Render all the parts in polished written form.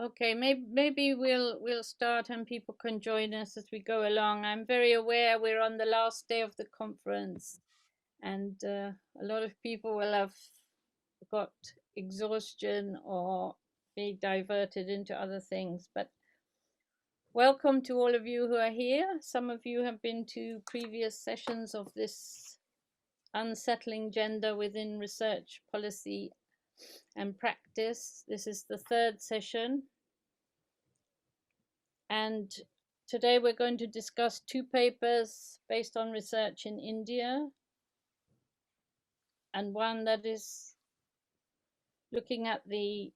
Okay, maybe we'll start and people can join us as we go along. I'm very aware we're on the last day of the conference, and a lot of people will have got exhaustion or be diverted into other things. But welcome to all of you who are here. Some of you have been to previous sessions of this Unsettling Gender Within Research Policy and Practice. This is the third session. And today we're going to discuss two papers based on research in India, and one that is looking at the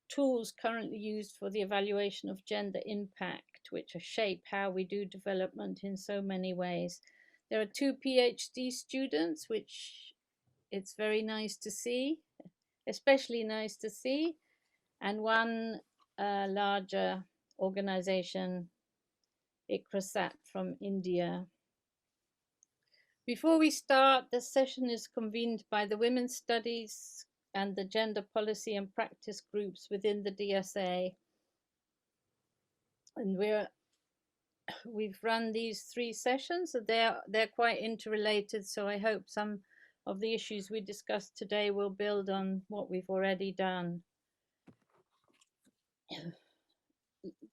tools currently used for the evaluation of gender impact, which shape how we do development in so many ways. There are two PhD students, which it's very nice to see, especially nice to see, and one larger organization, ICRASAT from India. Before we start, the session is convened by the Women's Studies and the Gender Policy and Practice groups within the DSA. And we've run these three sessions. They're quite interrelated, so I hope some of the issues we discussed today will build on what we've already done.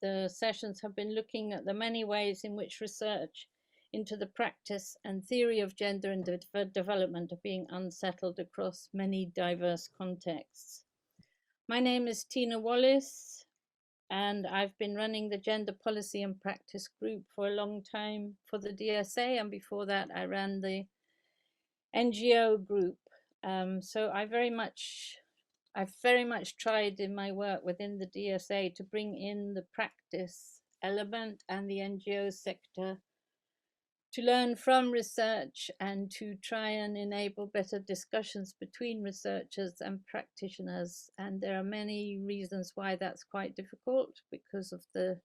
The sessions have been looking at the many ways in which research into the practice and theory of gender and development are being unsettled across many diverse contexts. My name is Tina Wallace, and I've been running the Gender Policy and Practice group for a long time for the DSA, and before that I ran the NGO group. So I've very much tried in my work within the DSA to bring in the practice element and the NGO sector to learn from research and to try and enable better discussions between researchers and practitioners. And there are many reasons why that's quite difficult, because of the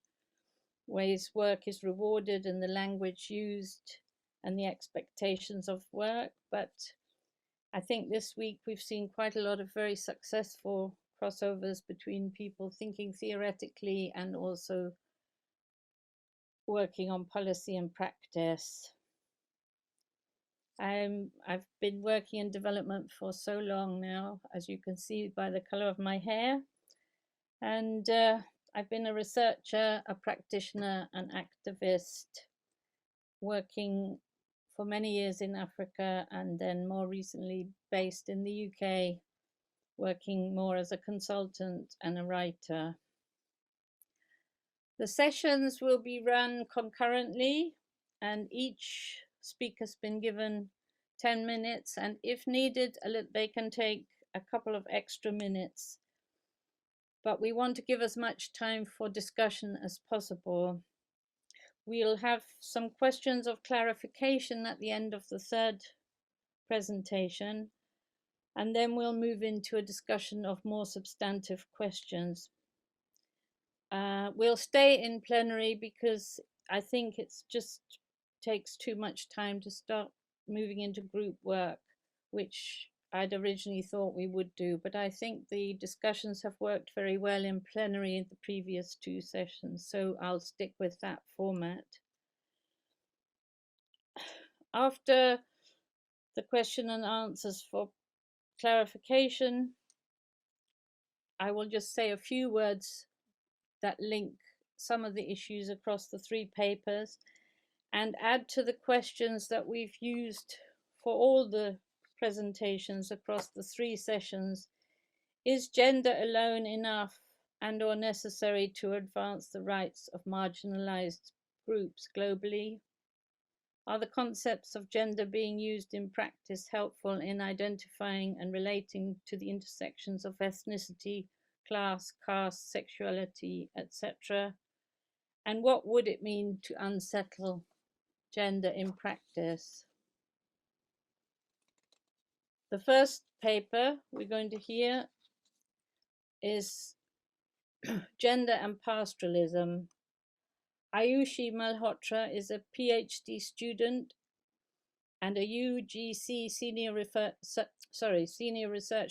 ways work is rewarded and the language used and the expectations of work. But I think this week we've seen quite a lot of very successful crossovers between people thinking theoretically and also working on policy and practice. I've been working in development for so long now, as you can see by the color of my hair. And I've been a researcher, a practitioner, an activist, working for many years in Africa, and then more recently based in the UK, working more as a consultant and a writer. The sessions will be run concurrently, and each speaker's been given 10 minutes, and if needed, they can take a couple of extra minutes. But we want to give as much time for discussion as possible. We'll have some questions of clarification at the end of the third presentation, and then we'll move into a discussion of more substantive questions. We'll stay in plenary because I think it's just takes too much time to start moving into group work, which I'd originally thought we would do, but I think the discussions have worked very well in plenary in the previous two sessions, so I'll stick with that format. After the question and answers for clarification, I will just say a few words that link some of the issues across the three papers and add to the questions that we've used for all the presentations across the three sessions. Is gender alone enough and or necessary to advance the rights of marginalized groups globally? Are the concepts of gender being used in practice helpful in identifying and relating to the intersections of ethnicity, class, caste, sexuality, etc.? And what would it mean to unsettle gender in practice? The first paper we're going to hear is Gender and Pastoralism. Ayushi Malhotra is a PhD student and a UGC Senior Research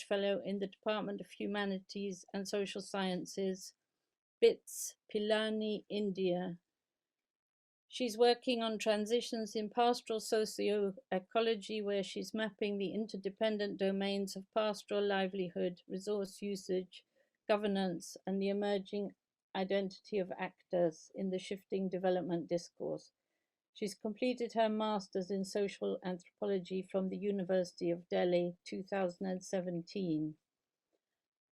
Fellow in the Department of Humanities and Social Sciences BITS, Pilani, India. She's working on transitions in pastoral socio-ecology, where she's mapping the interdependent domains of pastoral livelihood, resource usage, governance, and the emerging identity of actors in the shifting development discourse. She's completed her master's in social anthropology from the University of Delhi, 2017.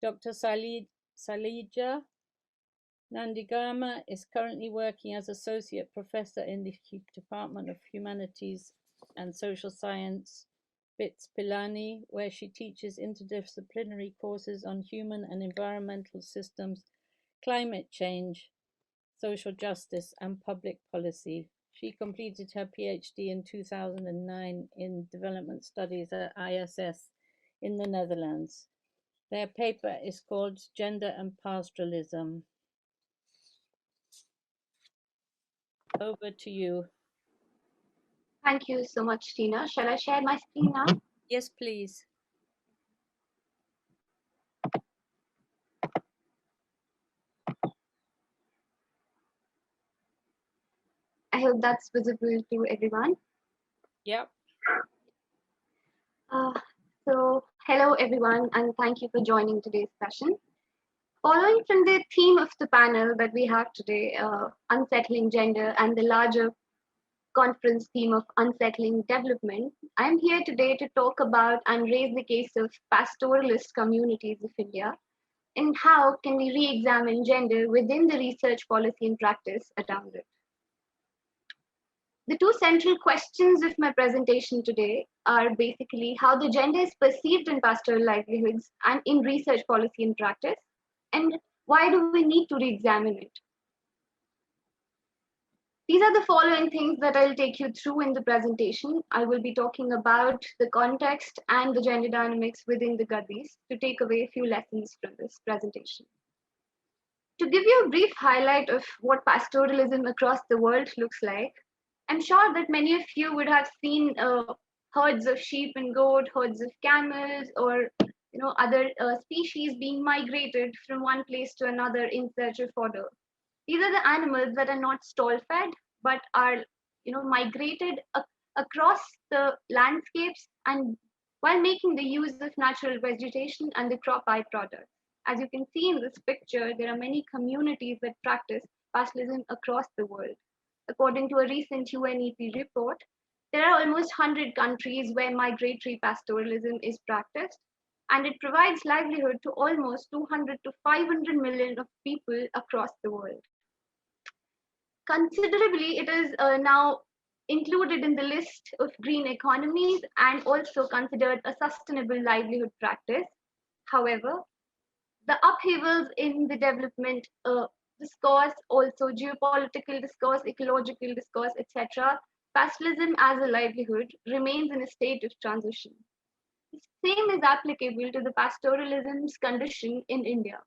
Dr. Salija Nandigama is currently working as Associate Professor in the Department of Humanities and Social Science, BITS Pilani, where she teaches interdisciplinary courses on human and environmental systems, climate change, social justice, and public policy. She completed her PhD in 2009 in Development Studies at ISS in the Netherlands. Their paper is called Gender and Pastoralism. Over to you. Thank you so much, Tina. Shall I share my screen now? Yes, please. I hope that's visible to everyone. Yep. So hello, everyone, and thank you for joining today's session. Following from the theme of the panel that we have today, Unsettling Gender, and the larger conference theme of Unsettling Development, I'm here today to talk about and raise the case of pastoralist communities of India and how can we re-examine gender within the research policy and practice around it. The two central questions of my presentation today are basically how the gender is perceived in pastoral livelihoods and in research policy and practice, and why do we need to re-examine it? These are the following things that I'll take you through in the presentation. I will be talking about the context and the gender dynamics within the Gadis to take away a few lessons from this presentation. To give you a brief highlight of what pastoralism across the world looks like, I'm sure that many of you would have seen herds of sheep and goat, herds of camels, or other species being migrated from one place to another in search of fodder. These are the animals that are not stall-fed, but are migrated across the landscapes and while making the use of natural vegetation and the crop byproducts. As you can see in this picture, there are many communities that practice pastoralism across the world. According to a recent UNEP report, there are almost 100 countries where migratory pastoralism is practiced, and it provides livelihood to almost 200 to 500 million of people across the world. Considerably, it is now included in the list of green economies and also considered a sustainable livelihood practice. However, the upheavals in the development discourse, also geopolitical discourse, ecological discourse, etc., pastoralism as a livelihood remains in a state of transition. The same is applicable to the pastoralism's condition in India.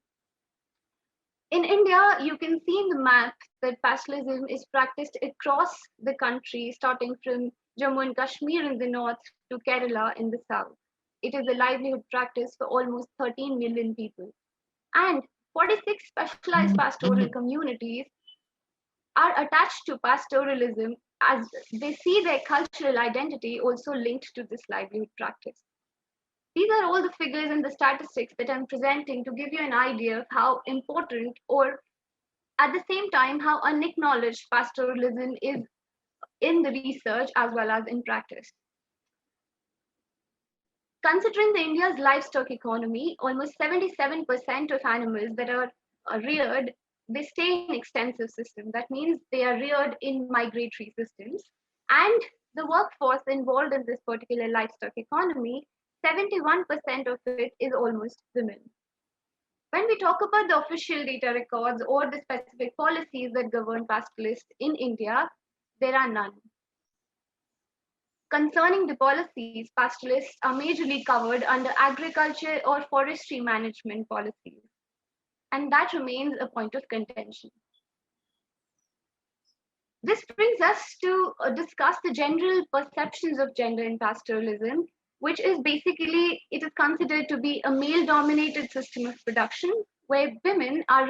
In India, you can see in the map that pastoralism is practiced across the country, starting from Jammu and Kashmir in the north to Kerala in the south. It is a livelihood practice for almost 13 million people. And 46 specialized pastoral communities are attached to pastoralism as they see their cultural identity also linked to this livelihood practice. These are all the figures and the statistics that I'm presenting to give you an idea of how important, or at the same time, how unacknowledged pastoralism is in the research as well as in practice. Considering the India's livestock economy, almost 77% of animals that are reared, they stay in extensive systems. That means they are reared in migratory systems. And the workforce involved in this particular livestock economy, 71% of it is almost women. When we talk about the official data records or the specific policies that govern pastoralists in India, there are none. Concerning the policies, pastoralists are majorly covered under agriculture or forestry management policies, and that remains a point of contention. This brings us to discuss the general perceptions of gender in pastoralism, which is basically, it is considered to be a male-dominated system of production where women are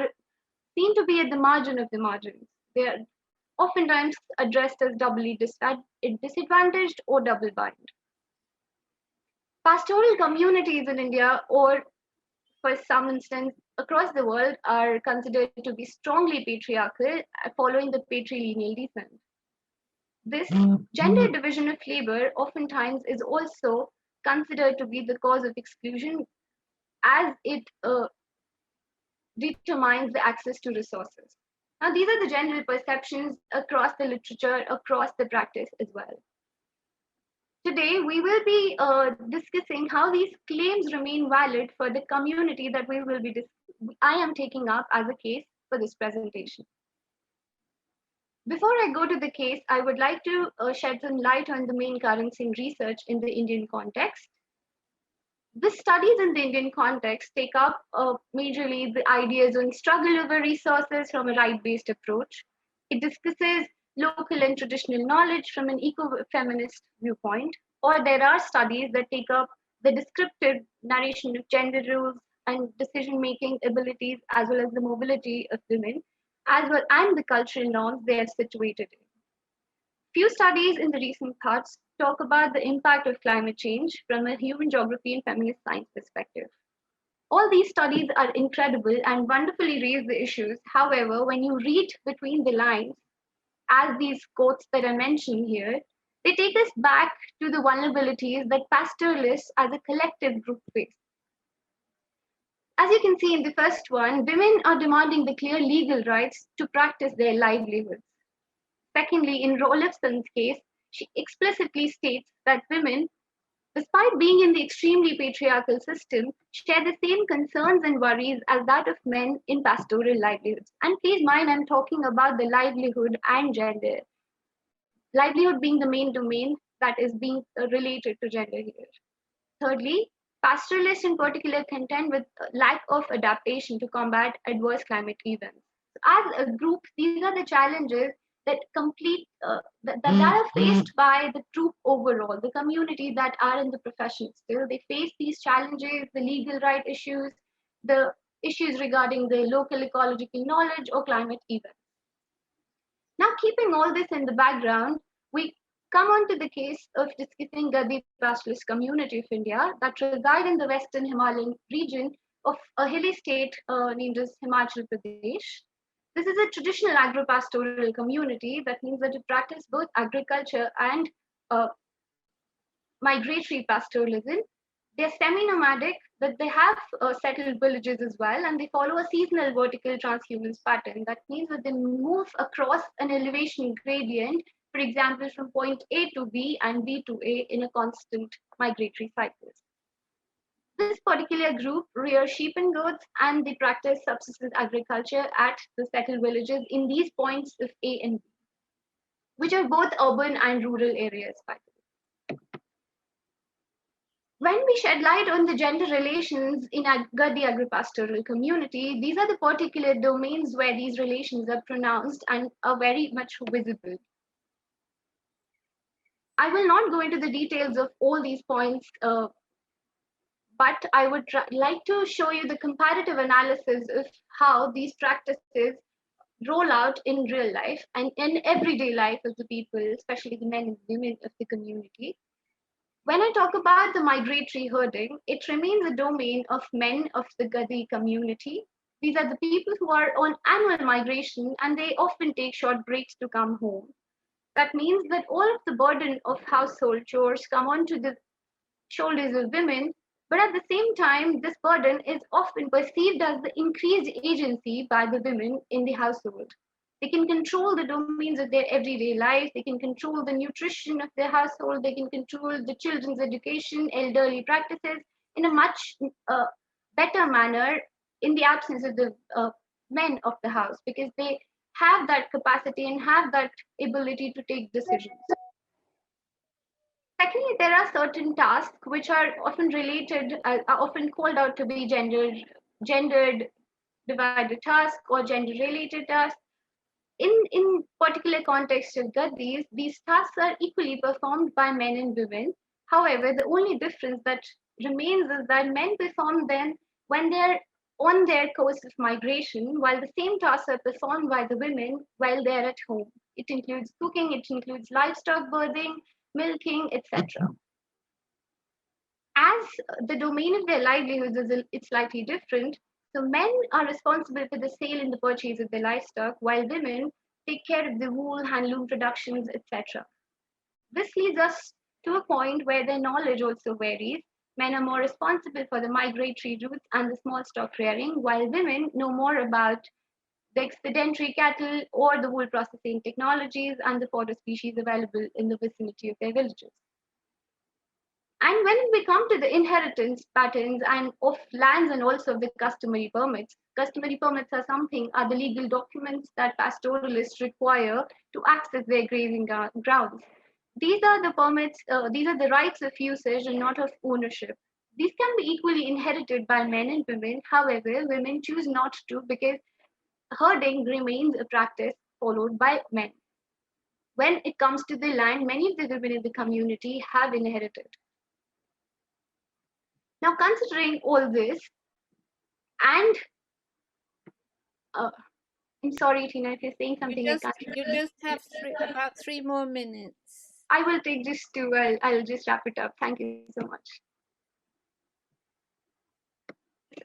seem to be at the margin of the margins. They are oftentimes addressed as doubly disadvantaged or double bind. Pastoral communities in India, or for some instance across the world, are considered to be strongly patriarchal, following the patrilineal descent. This gender division of labor oftentimes is also considered to be the cause of exclusion, as it determines the access to resources. Now, these are the general perceptions across the literature, across the practice as well. Today, we will be discussing how these claims remain valid for the community that I am taking up as a case for this presentation. Before I go to the case, I would like to shed some light on the main currents in research in the Indian context. The studies in the Indian context take up majorly the ideas on struggle over resources from a right-based approach. It discusses local and traditional knowledge from an eco-feminist viewpoint, or there are studies that take up the descriptive narration of gender roles and decision-making abilities, as well as the mobility of women, as well, and the cultural norms they are situated in. Few studies in the recent past talk about the impact of climate change from a human geography and feminist science perspective. All these studies are incredible and wonderfully raise the issues. However, when you read between the lines, as these quotes that I mentioned here, they take us back to the vulnerabilities that pastoralists as a collective group face. As you can see in the first one, women are demanding the clear legal rights to practice their livelihoods. Secondly, in Rolifson's case, she explicitly states that women, despite being in the extremely patriarchal system, share the same concerns and worries as that of men in pastoral livelihoods. And please mind, I'm talking about the livelihood and gender. Livelihood being the main domain that is being related to gender here. Thirdly, pastoralists in particular contend with lack of adaptation to combat adverse climate events. As a group, these are the challenges that are faced by the group overall, the community that are in the profession still. They face these challenges, the legal right issues, the issues regarding the local ecological knowledge or climate events. Now, keeping all this in the background, we come on to the case of discussing Gadi pastoralist community of India that reside in the western Himalayan region of a hilly state named as Himachal Pradesh. This is a traditional agro-pastoral community. That means that it practices both agriculture and migratory pastoralism. They're semi-nomadic, but they have settled villages as well, and they follow a seasonal vertical transhumance pattern. That means that they move across an elevation gradient, for example, from point A to B and B to A in a constant migratory cycle. This particular group rear sheep and goats, and they practice subsistence agriculture at the settled villages in these points of A and B, which are both urban and rural areas, by the way. When we shed light on the gender relations in Gadi agripastoral community, these are the particular domains where these relations are pronounced and are very much visible. I will not go into the details of all these points, but I would like to show you the comparative analysis of how these practices roll out in real life and in everyday life of the people, especially the men and women of the community. When I talk about the migratory herding, it remains a domain of men of the Gadi community. These are the people who are on annual migration, and they often take short breaks to come home. That means that all of the burden of household chores come onto the shoulders of women, but at the same time, this burden is often perceived as the increased agency by the women in the household. They can control the domains of their everyday life. They can control the nutrition of their household. They can control the children's education, elderly practices in a much better manner in the absence of the men of the house, because they have that capacity and have that ability to take decisions. Secondly, there are certain tasks which are often related, are often called out to be gendered divided tasks or gender related tasks. In particular context of Gadis, these tasks are equally performed by men and women. However, the only difference that remains is that men perform them when they're on their course of migration, while the same tasks are performed by the women while they're at home. It includes cooking, it includes livestock birthing, milking, etc. As the domain of their livelihoods it's slightly different, so men are responsible for the sale and the purchase of their livestock, while women take care of the wool, handloom productions, etc. This leads us to a point where their knowledge also varies. Men are more responsible for the migratory routes and the small stock rearing, while women know more about the expedientary cattle or the wool processing technologies and the fodder species available in the vicinity of their villages. And when we come to the inheritance patterns and of lands and also the customary permits are the legal documents that pastoralists require to access their grazing grounds. These are the permits, these are the rights of usage and not of ownership. These can be equally inherited by men and women. However, women choose not to because herding remains a practice followed by men. When it comes to the land, many of the women in the community have inherited. Now, considering all this, and uh, I'm sorry, Tina, if you're saying something, You just have about 3 more minutes. I will take just two. I'll just wrap it up. Thank you so much.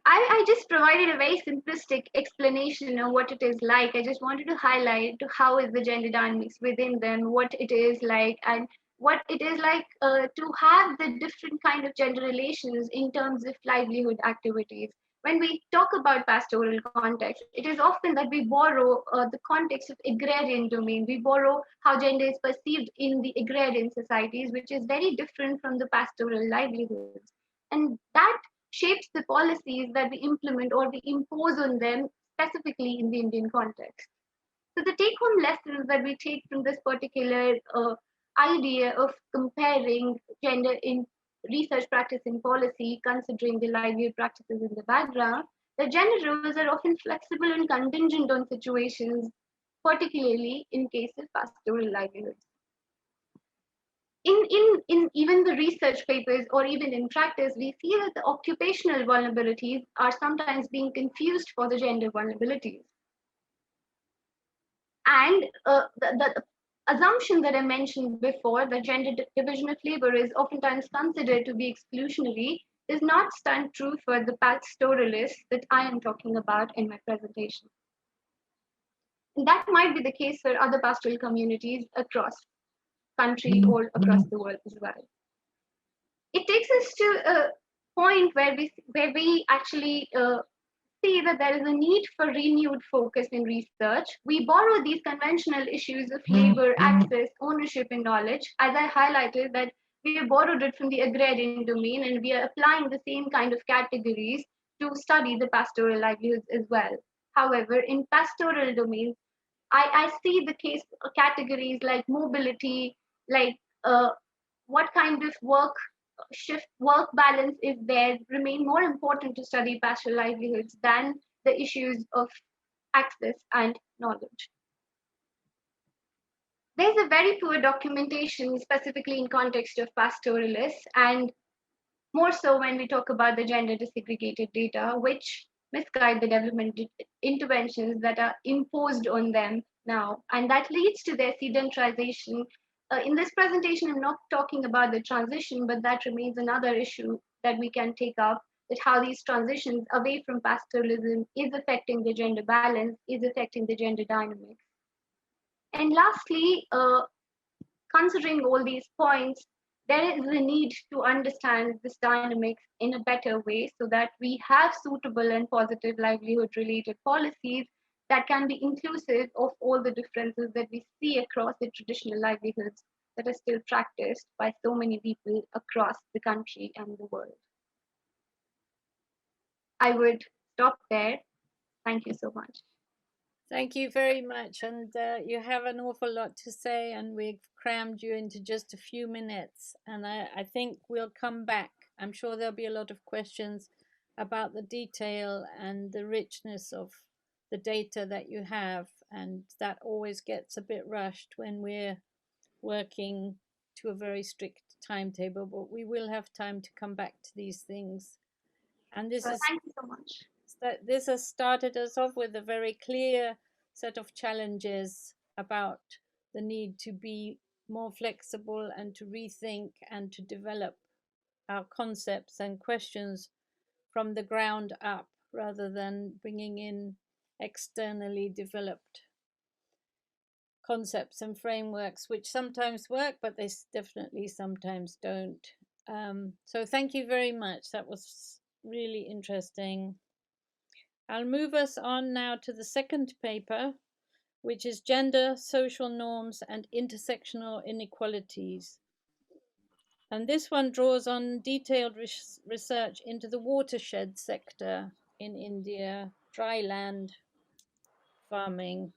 I just provided a very simplistic explanation of what it is like. I just wanted to highlight how is the gender dynamics within them, what it is like, and what it is like to have the different kind of gender relations in terms of livelihood activities. When we talk about pastoral context, it is often that we borrow the context of agrarian domain. We borrow how gender is perceived in the agrarian societies, which is very different from the pastoral livelihoods. And that shapes the policies that we implement or we impose on them, specifically in the Indian context. So, the take home lessons that we take from this particular idea of comparing gender in research practice and policy, considering the livelihood practices in the background, the gender roles are often flexible and contingent on situations, particularly in case of pastoral livelihoods. In even the research papers or even in practice, we see that the occupational vulnerabilities are sometimes being confused for the gender vulnerabilities. And the assumption that I mentioned before, that gender division of labor is oftentimes considered to be exclusionary, does not stand true for the pastoralists that I am talking about in my presentation. And that might be the case for other pastoral communities across country or across the world as well. It takes us to a point where we actually see that there is a need for renewed focus in research. We borrow these conventional issues of labor, access, ownership, and knowledge. As I highlighted, that we have borrowed it from the agrarian domain, and we are applying the same kind of categories to study the pastoral livelihoods as well. However, in pastoral domains, I see the case categories like mobility, like what kind of work balance is there, remain more important to study pastoral livelihoods than the issues of access and knowledge. There's a very poor documentation, specifically in context of pastoralists, and more so when we talk about the gender desegregated data, which misguide the development interventions that are imposed on them now, and that leads to their sedentarization. In this presentation, I'm not talking about the transition, but that remains another issue that we can take up, that how these transitions away from pastoralism is affecting the gender balance, is affecting the gender dynamics. And lastly, considering all these points, there is a need to understand this dynamics in a better way so that we have suitable and positive livelihood related policies that can be inclusive of all the differences that we see across the traditional livelihoods that are still practiced by so many people across the country and the world. I would stop there. Thank you so much. Thank you very much. And you have an awful lot to say, and we've crammed you into just a few minutes. And I think we'll come back. I'm sure there'll be a lot of questions about the detail and the richness of the data that you have. And that always gets a bit rushed when we're working to a very strict timetable, but we will have time to come back to these things. And Thank you so much. that this has started us off with a very clear set of challenges about the need to be more flexible and to rethink and to develop our concepts and questions from the ground up rather than bringing in externally developed concepts and frameworks, which sometimes work, but they definitely sometimes don't. So, thank you very much. That was really interesting. I'll move us on now to the second paper, which is Gender, Social Norms, and Intersectional Inequalities. And this one draws on detailed research into the watershed sector in India, dry land farming.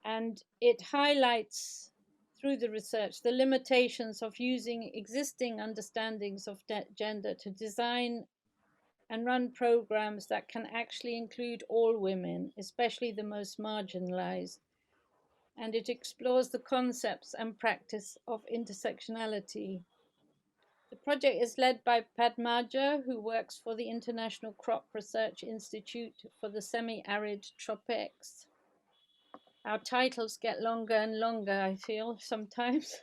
And it highlights through the research the limitations of using existing understandings of gender to design and run programs that can actually include all women, especially the most marginalized. And it explores the concepts and practice of intersectionality. The project is led by Padmaja, who works for the International Crop Research Institute for the Semi-Arid Tropics. Our titles get longer and longer, I feel, sometimes.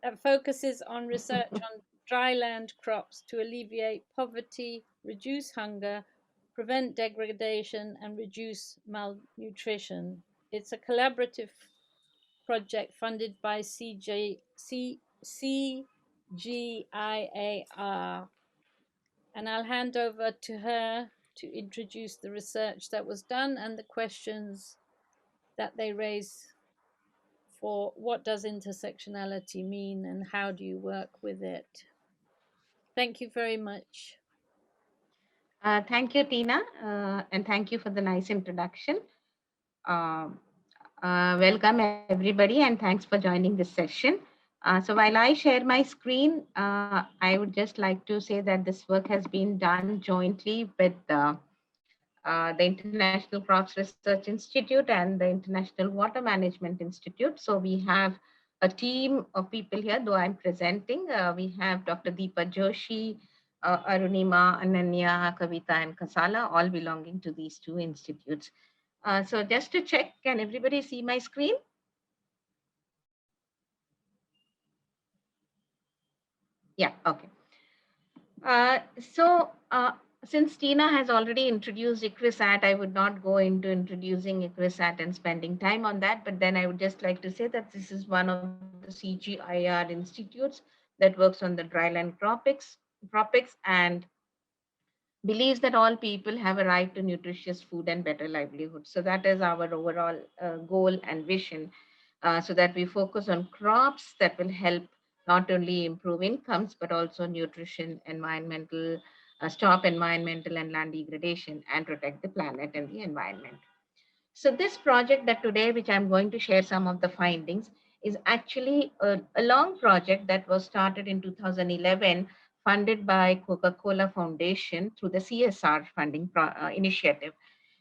That focuses on research on dryland crops to alleviate poverty, reduce hunger, prevent degradation, and reduce malnutrition. It's a collaborative project funded by CGIAR. And I'll hand over to her to introduce the research that was done and the questions that they raise for what does intersectionality mean and how do you work with it. Thank you very much. Thank you, Tina, and thank you for the nice introduction. Um, Welcome, everybody, and thanks for joining this session. So while I share my screen, I would just like to say that this work has been done jointly with the International Crops Research Institute and the International Water Management Institute. So we have a team of people here, though I'm presenting. We have Dr. Deepa Joshi, Arunima, Ananya, Kavita, and Kasala, all belonging to these two institutes. So just to check, can everybody see my screen? Yeah, okay. Since Tina has already introduced ICRISAT, I would not go into introducing ICRISAT and spending time on that, but then I would just like to say that this is one of the CGIR institutes that works on the dryland tropics and believes that all people have a right to nutritious food and better livelihood. So that is our overall goal and vision, so that we focus on crops that will help not only improve incomes, but also nutrition, stop environmental and land degradation, and protect the planet and the environment. So this project that today, which I'm going to share some of the findings, is actually a long project that was started in 2011, funded by Coca-Cola Foundation through the CSR funding initiative.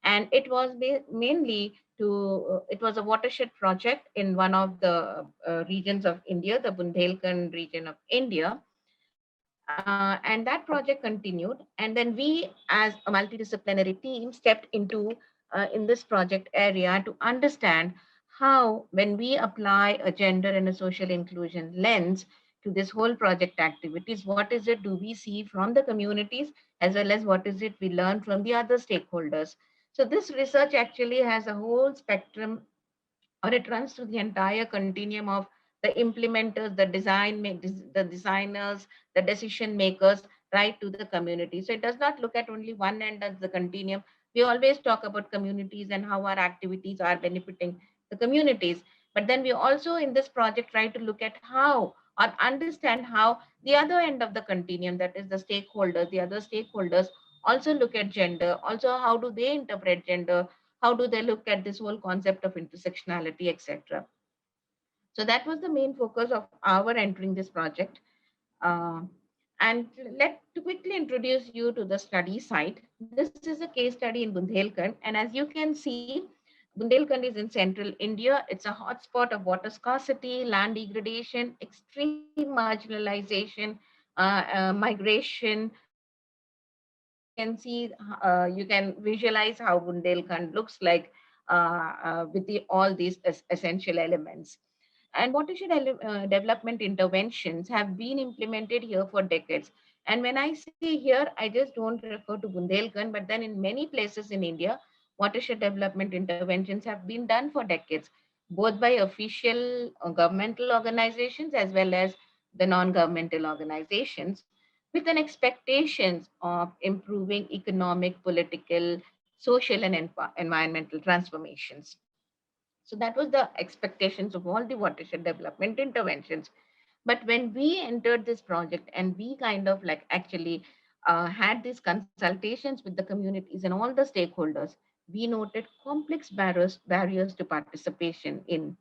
And it was mainly it was a watershed project in one of the regions of India, the Bundelkhand region of India. And that project continued. And then we, as a multidisciplinary team, stepped in this project area to understand how, when we apply a gender and a social inclusion lens to this whole project activities, what is it do we see from the communities, as well as what is it we learn from the other stakeholders. So this research actually has a whole spectrum, or it runs through the entire continuum of the implementers, the designers, the decision makers, right to the community. So it does not look at only one end of the continuum. We always talk about communities and how our activities are benefiting the communities. But then we also in this project try to look at how or understand how the other end of the continuum, that is the stakeholders, the other stakeholders also look at gender, also how do they interpret gender, how do they look at this whole concept of intersectionality, etc. So that was the main focus of our entering this project. Uh, and let to quickly introduce you to the study site. This is a case study in Bundelkhand, and as you can see, Bundelkhand is in central India. It's a hotspot of water scarcity, land degradation, extreme marginalization, migration, can see, you can visualize how Bundelkhand looks like with all these essential elements. And watershed development interventions have been implemented here for decades. And when I say here, I just don't refer to Bundelkhand, but then in many places in India, watershed development interventions have been done for decades, both by official governmental organizations as well as the non-governmental organizations, with an expectations of improving economic, political, social, and environmental transformations. So that was the expectations of all the watershed development interventions. But when we entered this project and we kind of like actually had these consultations with the communities and all the stakeholders, we noted complex barriers to participation in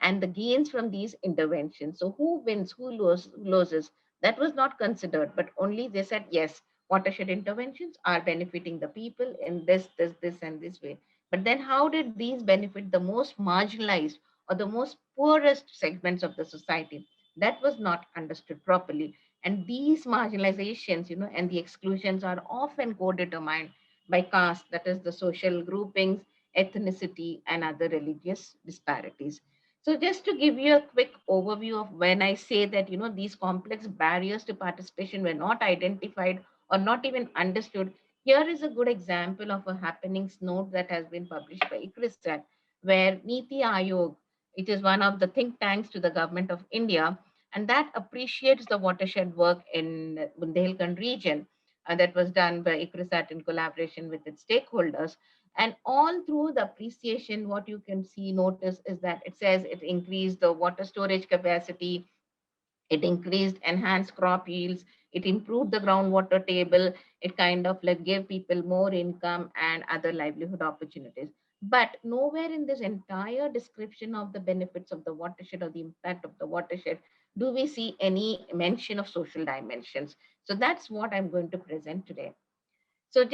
and the gains from these interventions. So who wins, who loses, that was not considered, but only they said, yes, watershed interventions are benefiting the people in this, and this way. But then how did these benefit the most marginalized or the most poorest segments of the society? That was not understood properly. And these marginalizations, and the exclusions are often co-determined by caste, that is the social groupings, ethnicity, and other religious disparities. So just to give you a quick overview of when I say that, these complex barriers to participation were not identified or not even understood, here is a good example of a happenings note that has been published by ICRISAT, where Niti Ayog, it is one of the think tanks to the government of India, and that appreciates the watershed work in Bundelkhand region that was done by ICRISAT in collaboration with its stakeholders. And all through the appreciation, what you can see, notice is that it says it increased the water storage capacity, it increased enhanced crop yields, it improved the groundwater table, it kind of like gave people more income and other livelihood opportunities. But nowhere in this entire description of the benefits of the watershed or the impact of the watershed do we see any mention of social dimensions. So that's what I'm going to present today. So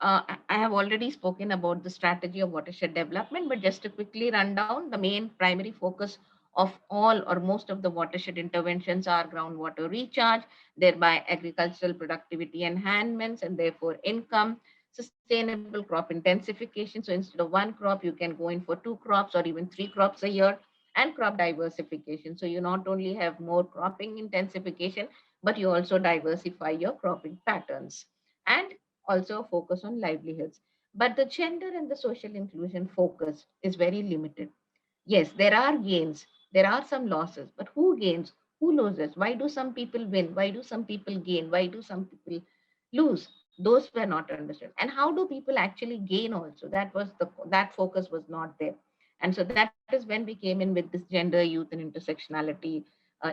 I have already spoken about the strategy of watershed development, but just to quickly run down, the main primary focus of all or most of the watershed interventions are groundwater recharge, thereby agricultural productivity enhancements, and therefore income, sustainable crop intensification. So instead of one crop, you can go in for two crops or even three crops a year, and crop diversification. So you not only have more cropping intensification, but you also diversify your cropping patterns. And also focus on livelihoods. But the gender and the social inclusion focus is very limited. Yes, there are gains, there are some losses, but who gains? Who loses? Why do some people win? Why do some people gain? Why do some people lose? Those were not understood. And how do people actually gain also? That focus was not there. And so that is when we came in with this gender, youth, and intersectionality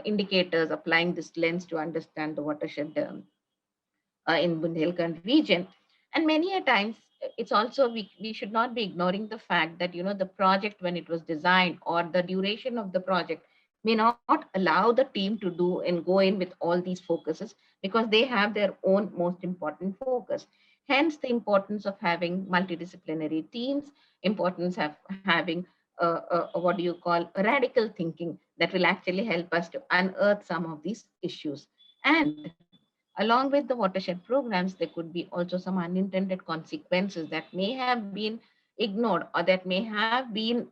indicators, applying this lens to understand the watershed in Bundelkhand region. And many a times, it's also we should not be ignoring the fact that the project when it was designed or the duration of the project may not allow the team to do and go in with all these focuses because they have their own most important focus. Hence, the importance of having multidisciplinary teams, importance of having what do you call radical thinking that will actually help us to unearth some of these issues. And along with the watershed programs, there could be also some unintended consequences that may have been ignored or that may have been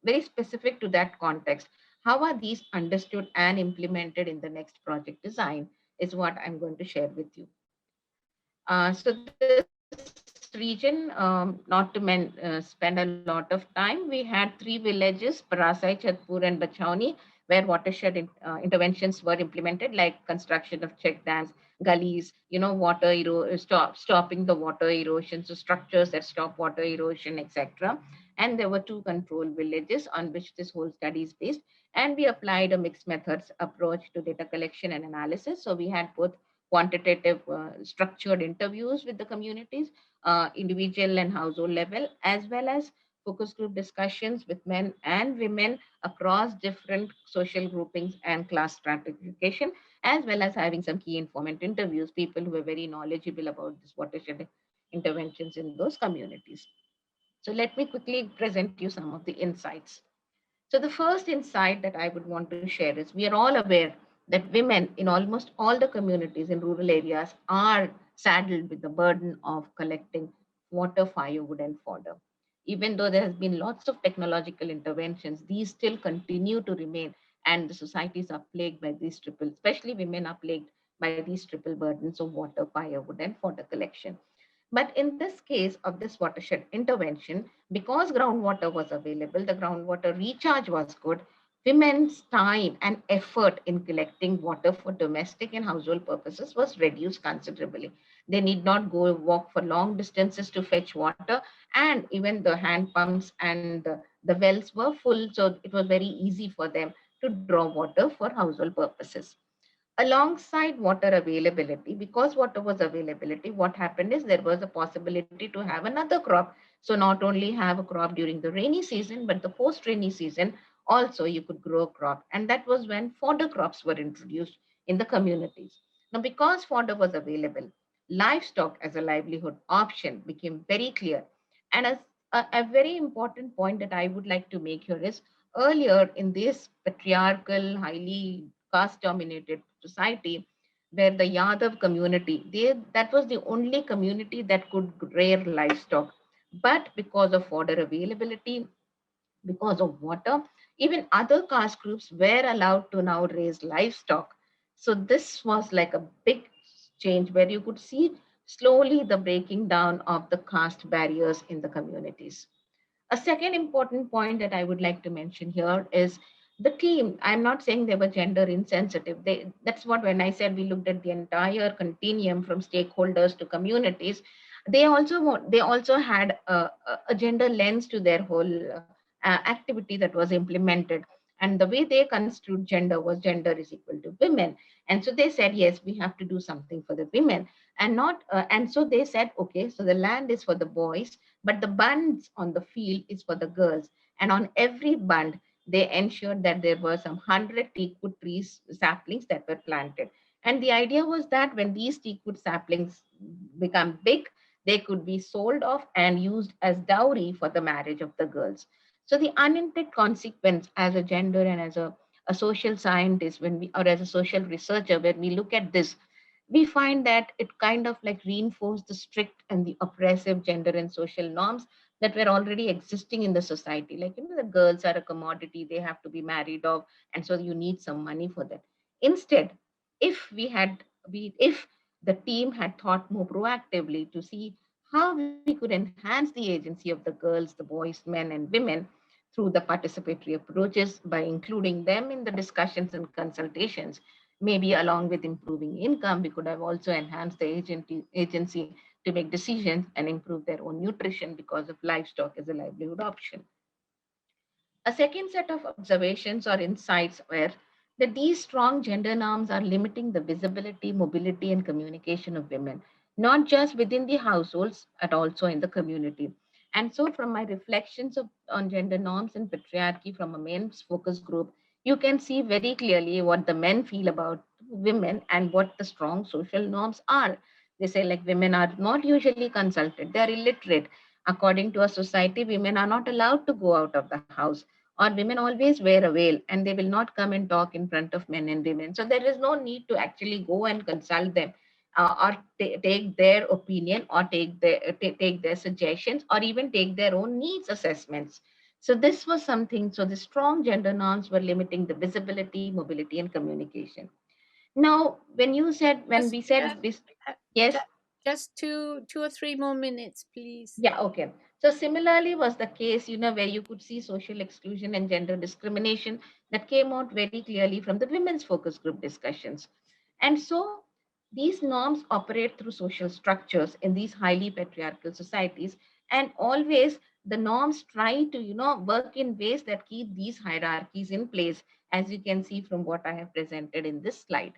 very specific to that context. How are these understood and implemented in the next project design is what I'm going to share with you. So this region, not to spend a lot of time, we had three villages, Parasai, Chatpur, and Bachauni, where watershed interventions were implemented, like construction of check dams, gullies, stopping the water erosion, so structures that stop water erosion, etc. And there were two control villages on which this whole study is based. And we applied a mixed methods approach to data collection and analysis. So we had both quantitative structured interviews with the communities, individual and household level, as well as focus group discussions with men and women across different social groupings and class stratification, as well as having some key informant interviews, people who are very knowledgeable about this watershed interventions in those communities. So let me quickly present you some of the insights. So the first insight that I would want to share is we are all aware that women in almost all the communities in rural areas are saddled with the burden of collecting water, firewood, and fodder. Even though there has been lots of technological interventions, these still continue to remain, and the societies are plagued by these triple, especially women are plagued by these triple burdens of water, firewood, and fodder collection. But in this case of this watershed intervention, because groundwater was available, the groundwater recharge was good, women's time and effort in collecting water for domestic and household purposes was reduced considerably. They need not go walk for long distances to fetch water, and even the hand pumps and the wells were full, so it was very easy for them to draw water for household purposes. Alongside water availability, because water was availability, what happened is there was a possibility to have another crop. So not only have a crop during the rainy season, but the post rainy season also you could grow a crop, and that was when fodder crops were introduced in the communities. Now because fodder was available, livestock as a livelihood option became very clear. And as a very important point that I would like to make here is, earlier in this patriarchal, highly caste dominated society, where the Yadav community, that was the only community that could rear livestock. But because of fodder availability, because of water, even other caste groups were allowed to now raise livestock. So this was like a big change where you could see slowly the breaking down of the caste barriers in the communities. A second important point that I would like to mention here is the team. I'm not saying they were gender insensitive. That's what, when I said we looked at the entire continuum from stakeholders to communities, they also had a gender lens to their whole activity that was implemented. And the way they construed gender was gender is equal to women. And so they said, yes, we have to do something for the women. And not and so they said, okay, so the land is for the boys, but the bunds on the field is for the girls. And on every bund, they ensured that there were some 100 teakwood trees saplings that were planted. And the idea was that when these teakwood saplings become big, they could be sold off and used as dowry for the marriage of the girls. So the unintended consequence as a gender and as a social scientist, when we, or as a social researcher, when we look at this, we find that it kind of like reinforced the strict and the oppressive gender and social norms that were already existing in the society. Like, the girls are a commodity, they have to be married off, and so you need some money for that. Instead, if if the team had thought more proactively to see how we could enhance the agency of the girls, the boys, men, and women through the participatory approaches by including them in the discussions and consultations. Maybe along with improving income, we could have also enhanced the agency to make decisions and improve their own nutrition because of livestock as a livelihood option. A second set of observations or insights were that these strong gender norms are limiting the visibility, mobility, and communication of women, not just within the households, but also in the community. And so, from my reflections on gender norms and patriarchy from a men's focus group, you can see very clearly what the men feel about women and what the strong social norms are. They say, like, women are not usually consulted, they are illiterate. According to a society, women are not allowed to go out of the house, or women always wear a veil and they will not come and talk in front of men and women. So there is no need to actually go and consult them, or take their opinion, or take their suggestions, or even take their own needs assessments. So this was something. So the strong gender norms were limiting the visibility, mobility, and communication. Now, when Just, we said just, this, uh, yes. ju- just 2 or 3 more minutes, please. Yeah, okay. So similarly was the case, where you could see social exclusion and gender discrimination that came out very clearly from the women's focus group discussions. And so these norms operate through social structures in these highly patriarchal societies, and always the norms try to, work in ways that keep these hierarchies in place, as you can see from what I have presented in this slide.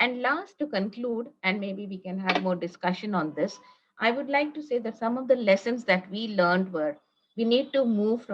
And last, to conclude, and maybe we can have more discussion on this, I would like to say that some of the lessons that we learned were, we need to move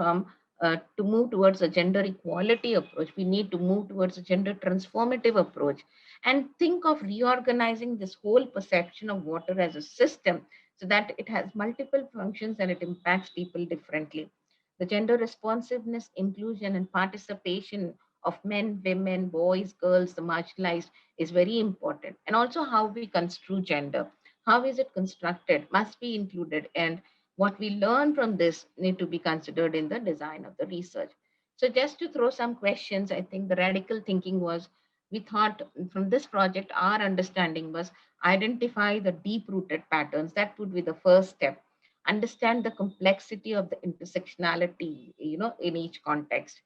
towards a gender equality approach. We need to move towards a gender transformative approach, and think of reorganizing this whole perception of water as a system so that it has multiple functions and it impacts people differently. The gender responsiveness, inclusion, and participation of men, women, boys, girls, the marginalized is very important. And also how we construe gender. How is it constructed? Must be included. And what we learn from this need to be considered in the design of the research. So just to throw some questions, I think the radical thinking was, we thought from this project, our understanding was identify the deep rooted patterns. That would be the first step. Understand the complexity of the intersectionality, in each context.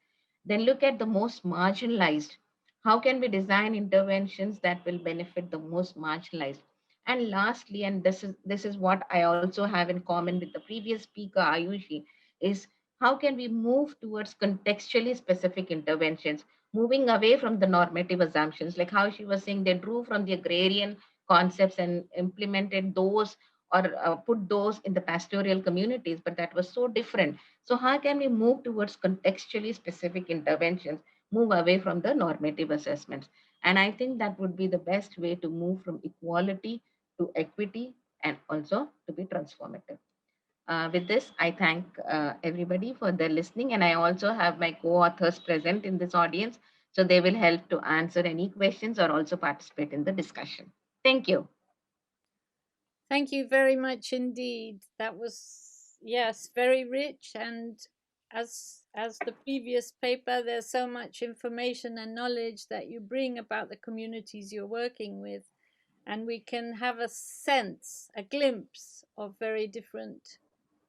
Then look at the most marginalized. How can we design interventions that will benefit the most marginalized? And lastly, and this is what I also have in common with the previous speaker, Ayushi, is how can we move towards contextually specific interventions, moving away from the normative assumptions, like how she was saying they drew from the agrarian concepts and implemented those, or put those in the pastoral communities, but that was so different. So how can we move towards contextually specific interventions, move away from the normative assessments? And I think that would be the best way to move from equality to equity and also to be transformative. With this, I thank everybody for their listening, and I also have my co-authors present in this audience, so they will help to answer any questions or also participate in the discussion. Thank you. Thank you very much indeed. That was, yes, very rich, and as the previous paper, there's so much information and knowledge that you bring about the communities you're working with, and we can have a sense, a glimpse of very different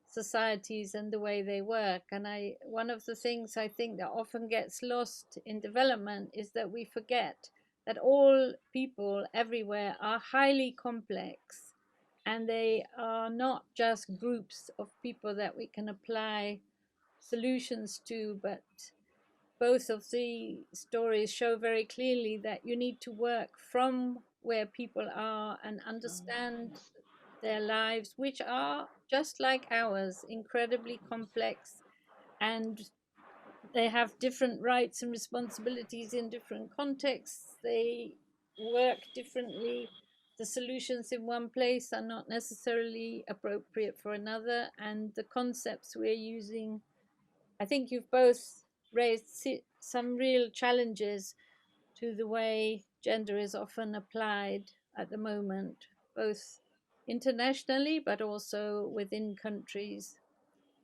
societies and the way they work. And one of the things I think that often gets lost in development is that we forget that all people everywhere are highly complex, and they are not just groups of people that we can apply solutions to, but both of the stories show very clearly that you need to work from where people are and understand their lives, which are just like ours, incredibly complex, and they have different rights and responsibilities in different contexts. They work differently. The solutions in one place are not necessarily appropriate for another, and the concepts we're using, I think you've both raised some real challenges to the way gender is often applied at the moment, both internationally but also within countries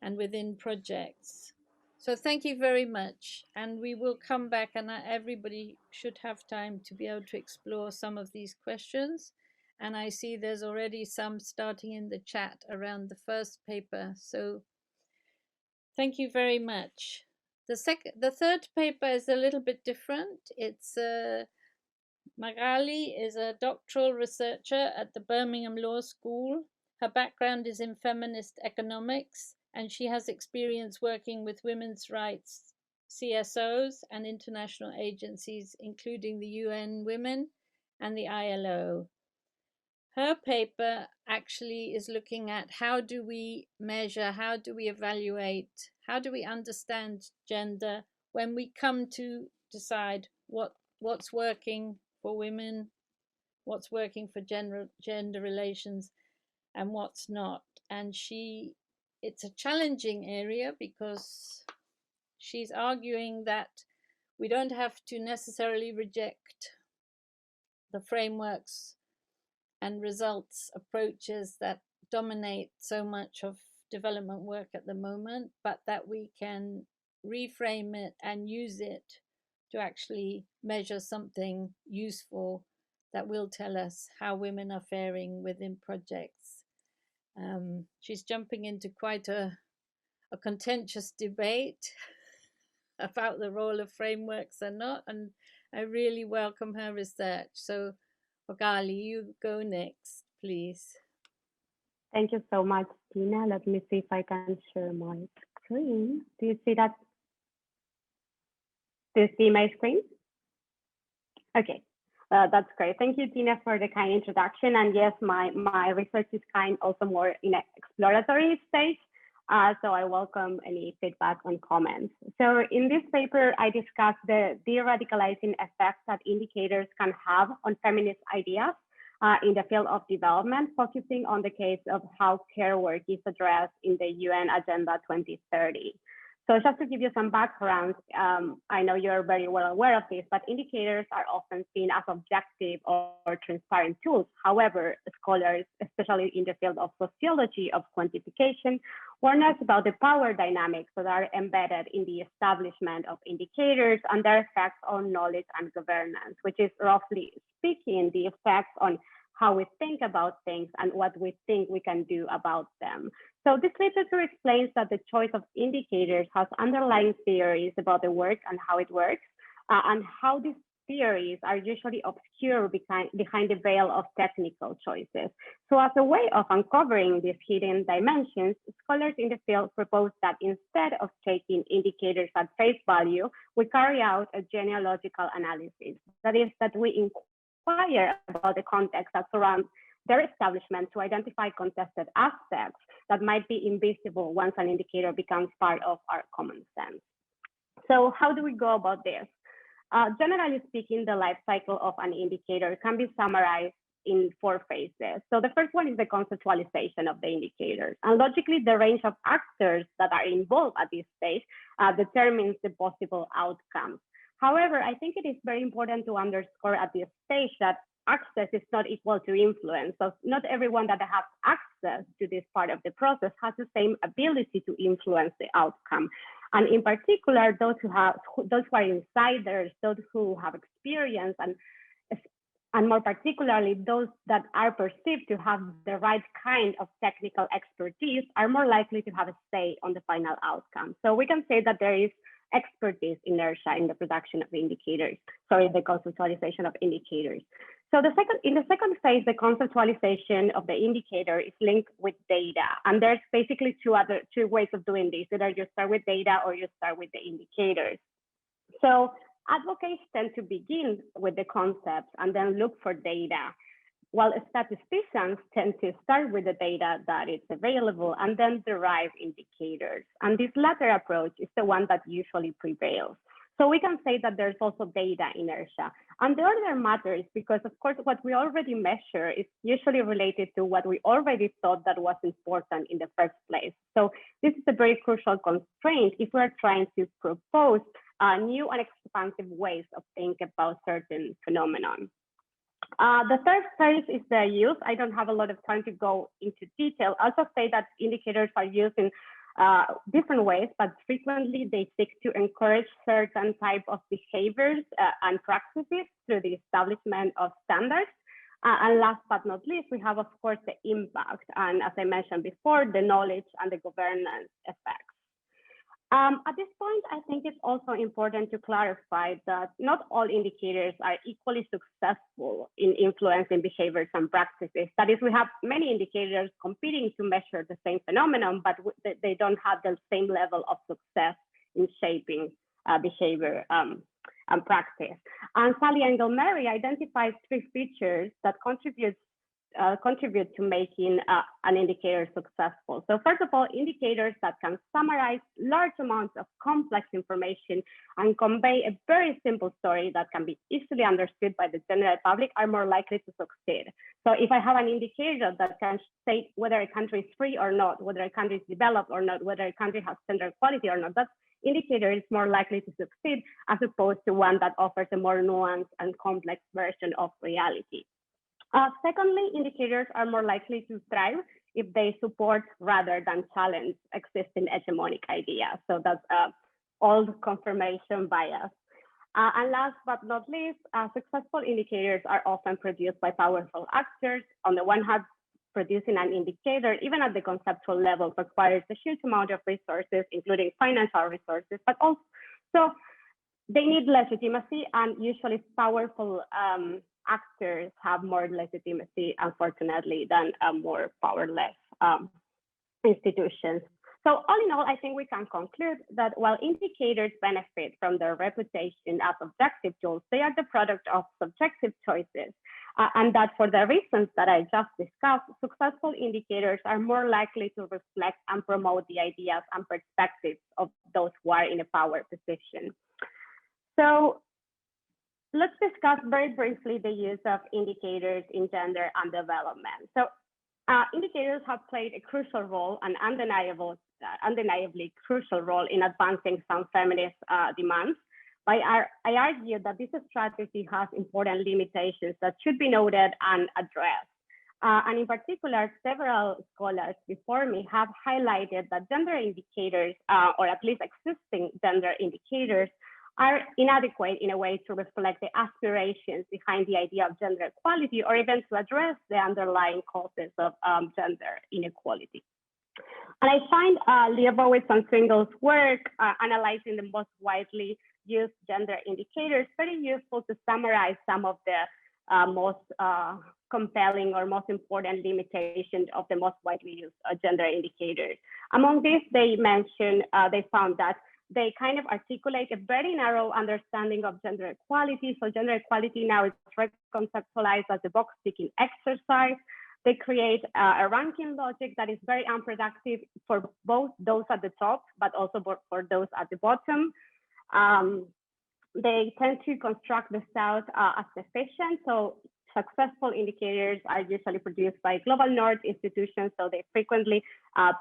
and within projects. So thank you very much. And we will come back, and everybody should have time to be able to explore some of these questions. And I see there's already some starting in the chat around the first paper. So thank you very much. The third paper is a little bit different. It's Magali is a doctoral researcher at the Birmingham Law School. Her background is in feminist economics, and she has experience working with women's rights CSOs and international agencies, including the UN Women and the ILO. Her paper actually is looking at how do we measure, how do we evaluate, how do we understand gender when we come to decide what's working for women, what's working for gender relations, and what's not. And it's a challenging area because she's arguing that we don't have to necessarily reject the frameworks and results approaches that dominate so much of development work at the moment, but that we can reframe it and use it to actually measure something useful that will tell us how women are faring within projects. She's jumping into quite a contentious debate about the role of frameworks or not, and I really welcome her research. So, Magali, you go next, please. Thank you so much, Tina. Let me see if I can share my screen. Do you see that? Do you see my screen? Okay, that's great. Thank you, Tina, for the kind introduction. And yes, my research is kind also more in an exploratory stage. So I welcome any feedback and comments. So in this paper, I discussed the de-radicalizing effects that indicators can have on feminist ideas in the field of development, focusing on the case of how care work is addressed in the UN Agenda 2030. So just to give you some background, I know you're very well aware of this, but indicators are often seen as objective or transparent tools. However, scholars, especially in the field of sociology of quantification, warn us about the power dynamics that are embedded in the establishment of indicators and their effects on knowledge and governance, which is roughly speaking the effects on how we think about things and what we think we can do about them. So this literature explains that the choice of indicators has underlying theories about the work and how it works, and how these theories are usually obscure behind the veil of technical choices. So as a way of uncovering these hidden dimensions, scholars in the field propose that instead of taking indicators at face value, we carry out a genealogical analysis. That is, that we inquire about the context that surrounds their establishment to identify contested aspects that might be invisible once an indicator becomes part of our common sense. So how do we go about this? Generally speaking, the life cycle of an indicator can be summarized in 4 phases. So the first one is the conceptualization of the indicators. And logically, the range of actors that are involved at this stage determines the possible outcomes. However, I think it is very important to underscore at this stage that access is not equal to influence. So not everyone that has access to this part of the process has the same ability to influence the outcome. And in particular, those who are insiders, those who have experience, and more particularly, those that are perceived to have the right kind of technical expertise are more likely to have a say on the final outcome. So we can say that there is expertise inertia in the production of indicators, the conceptualization of indicators. So in the second phase, the conceptualization of the indicator is linked with data. And there's basically two ways of doing this. Either you start with data or you start with the indicators. So advocates tend to begin with the concepts and then look for data, while statisticians tend to start with the data that is available and then derive indicators. And this latter approach is the one that usually prevails. So we can say that there's also data inertia. And the order matters because, of course, what we already measure is usually related to what we already thought that was important in the first place. So this is a very crucial constraint if we're trying to propose new and expansive ways of thinking about certain phenomenon. The third phase is the use. I don't have a lot of time to go into detail. I'll just say that indicators are used in different ways, but frequently they seek to encourage certain type of behaviors and practices through the establishment of standards. And last but not least, we have, of course, the impact. And as I mentioned before, the knowledge and the governance effects. At this point, I think it's also important to clarify that not all indicators are equally successful in influencing behaviors and practices. That is, we have many indicators competing to measure the same phenomenon, but they don't have the same level of success in shaping behavior and practice. And Sally Engelmary identifies 3 features that contribute to making an indicator successful. So first of all, indicators that can summarize large amounts of complex information and convey a very simple story that can be easily understood by the general public are more likely to succeed. So if I have an indicator that can say whether a country is free or not, whether a country is developed or not, whether a country has gender equality or not, that indicator is more likely to succeed as opposed to one that offers a more nuanced and complex version of reality. Secondly, indicators are more likely to thrive if they support rather than challenge existing hegemonic ideas. So that's old confirmation bias. And last but not least, successful indicators are often produced by powerful actors. On the one hand, producing an indicator, even at the conceptual level, requires a huge amount of resources, including financial resources, but also they need legitimacy, and usually powerful actors have more legitimacy, unfortunately, than more powerless institutions. So all in all, I think we can conclude that while indicators benefit from their reputation as objective tools, they are the product of subjective choices. And that for the reasons that I just discussed, successful indicators are more likely to reflect and promote the ideas and perspectives of those who are in a power position. So let's discuss very briefly the use of indicators in gender and development. So Indicators have played a crucial role, an undeniably crucial role in advancing some feminist demands. But I argue that this strategy has important limitations that should be noted and addressed. And in particular, several scholars before me have highlighted that gender indicators, or at least existing gender indicators, are inadequate in a way to reflect the aspirations behind the idea of gender equality, or even to address the underlying causes of gender inequality. And I find Leibowitz and Swingle's work analyzing the most widely used gender indicators very useful to summarize some of the most compelling or most important limitations of the most widely used gender indicators. Among these, they found that they kind of articulate a very narrow understanding of gender equality. So gender equality now is reconceptualized as a box-ticking exercise. They create a ranking logic that is very unproductive for both those at the top, but also for those at the bottom. They tend to construct the South as efficient. So successful indicators are usually produced by global North institutions. So they frequently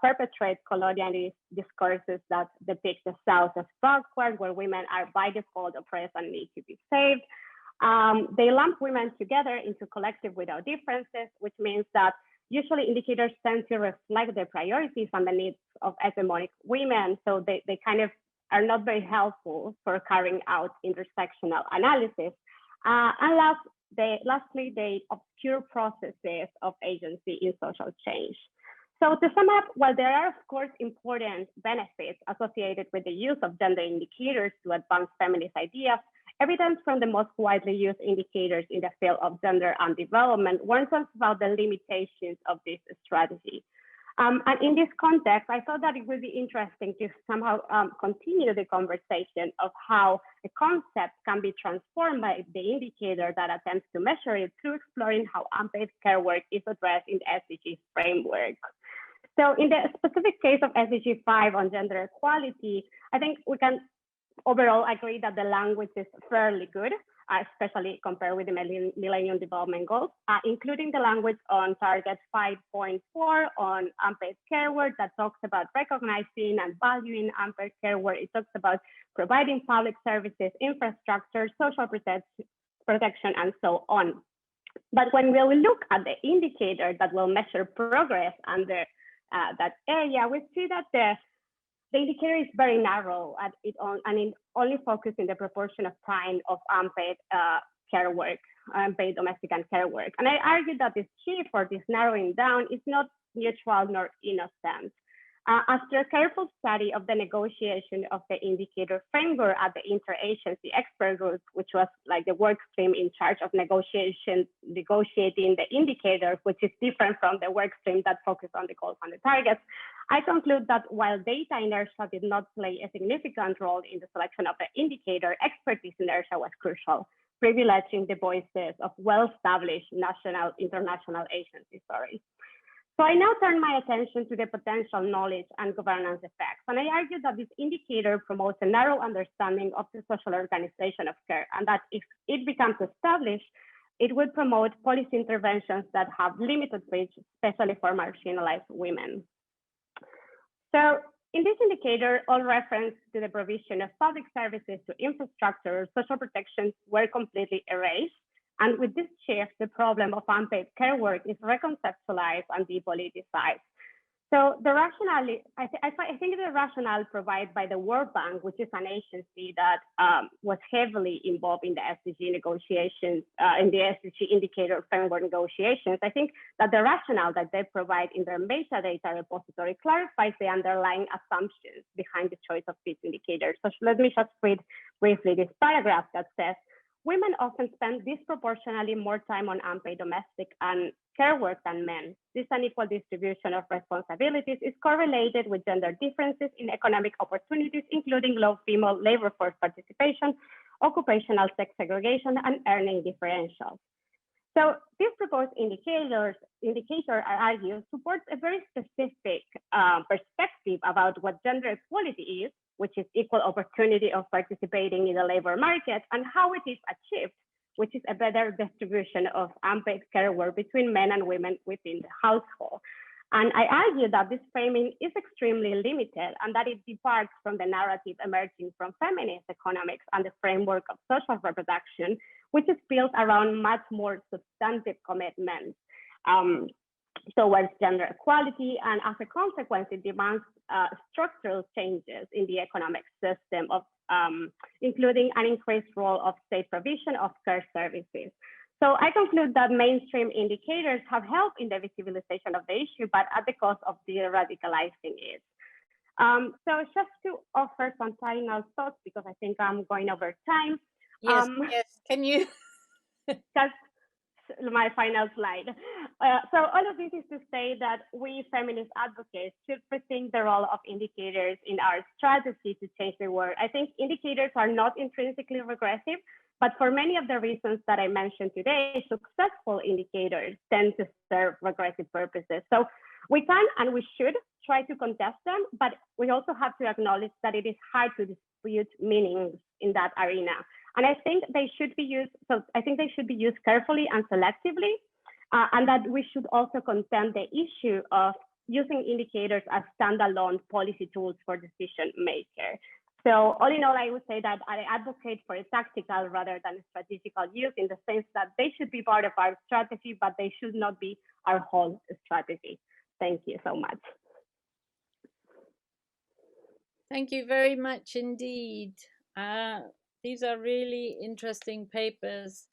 perpetrate colonialist discourses that depict the South as backward, where women are by default oppressed and need to be saved. They lump women together into collective without differences, which means that usually indicators tend to reflect the priorities and the needs of hegemonic women. So they kind of are not very helpful for carrying out intersectional analysis. And lastly, they obscure processes of agency in social change. So to sum up, while there are, of course, important benefits associated with the use of gender indicators to advance feminist ideas, evidence from the most widely used indicators in the field of gender and development warns us about the limitations of this strategy. And in this context, I thought that it would be interesting to somehow continue the conversation of how a concept can be transformed by the indicator that attempts to measure it through exploring how unpaid care work is addressed in the SDG framework. So in the specific case of SDG 5 on gender equality, I think we can overall agree that the language is fairly good, especially compared with the Millennium Development Goals, including the language on target 5.4 on unpaid care work that talks about recognizing and valuing unpaid care work. It talks about providing public services, infrastructure, social protection, and so on. But when we look at the indicator that will measure progress under that area, we see that the indicator is very narrow and it only focuses in the proportion of time of unpaid care work, unpaid domestic and care work. And I argue that this key for this narrowing down is not neutral nor innocent. After a careful study of the negotiation of the indicator framework at the interagency expert group, which was like the work stream in charge of negotiating the indicator, which is different from the work stream that focused on the goals and the targets, I conclude that while data inertia did not play a significant role in the selection of the indicator, expertise inertia was crucial, privileging the voices of well-established national, international agencies. So I now turn my attention to the potential knowledge and governance effects. And I argue that this indicator promotes a narrow understanding of the social organization of care, and that if it becomes established, it would promote policy interventions that have limited reach, especially for marginalized women. So in this indicator, all reference to the provision of public services to infrastructure or social protections were completely erased. And with this shift, the problem of unpaid care work is reconceptualized and depoliticized. So the rationale, I think the rationale provided by the World Bank, which is an agency that was heavily involved in the SDG negotiations, in the SDG indicator framework negotiations, I think that the rationale that they provide in their metadata repository clarifies the underlying assumptions behind the choice of these indicators. So let me just read briefly this paragraph that says, women often spend disproportionately more time on unpaid domestic and care work than men. This unequal distribution of responsibilities is correlated with gender differences in economic opportunities, including low female labor force participation, occupational sex segregation, and earning differentials. So these proposed indicator, I argue, supports a very specific perspective about what gender equality is, which is equal opportunity of participating in the labor market, and how it is achieved which is a better distribution of unpaid care work between men and women within the household. And I argue that this framing is extremely limited and that it departs from the narrative emerging from feminist economics and the framework of social reproduction, which is built around much more substantive commitments towards gender equality, and as a consequence, it demands structural changes in the economic system of including an increased role of state provision of care services. So I conclude that mainstream indicators have helped in the visibilization of the issue, but at the cost of de-radicalizing it. So just to offer some final thoughts, because I think I'm going over time. Yes, yes. Can you? Just my final slide. So all of this is to say that we feminist advocates should rethink the role of indicators in our strategy to change the world. I think indicators are not intrinsically regressive, but for many of the reasons that I mentioned today, successful indicators tend to serve regressive purposes. So we can and we should try to contest them, but we also have to acknowledge that it is hard to dispute meanings in that arena. And I think they should be used, so I think they should be used carefully and selectively, and that we should also contend the issue of using indicators as standalone policy tools for decision maker. So all in all, I would say that I advocate for a tactical rather than a strategical use, in the sense that they should be part of our strategy, but they should not be our whole strategy. Thank you so much. Thank you very much indeed. These are really interesting papers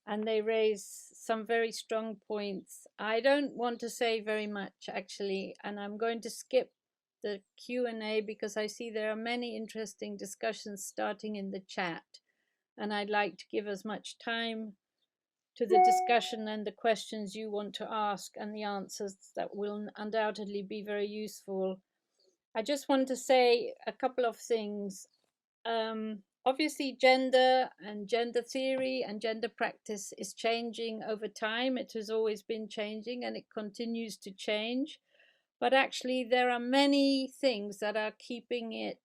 and they raise some very strong points. I don't want to say very much actually, and I'm going to skip the Q&A because I see there are many interesting discussions starting in the chat, and I'd like to give as much time to the discussion and the questions you want to ask and the answers that will undoubtedly be very useful. I just want to say a couple of things. Obviously, gender and gender theory and gender practice is changing over time. It has always been changing and it continues to change. But actually, there are many things that are keeping it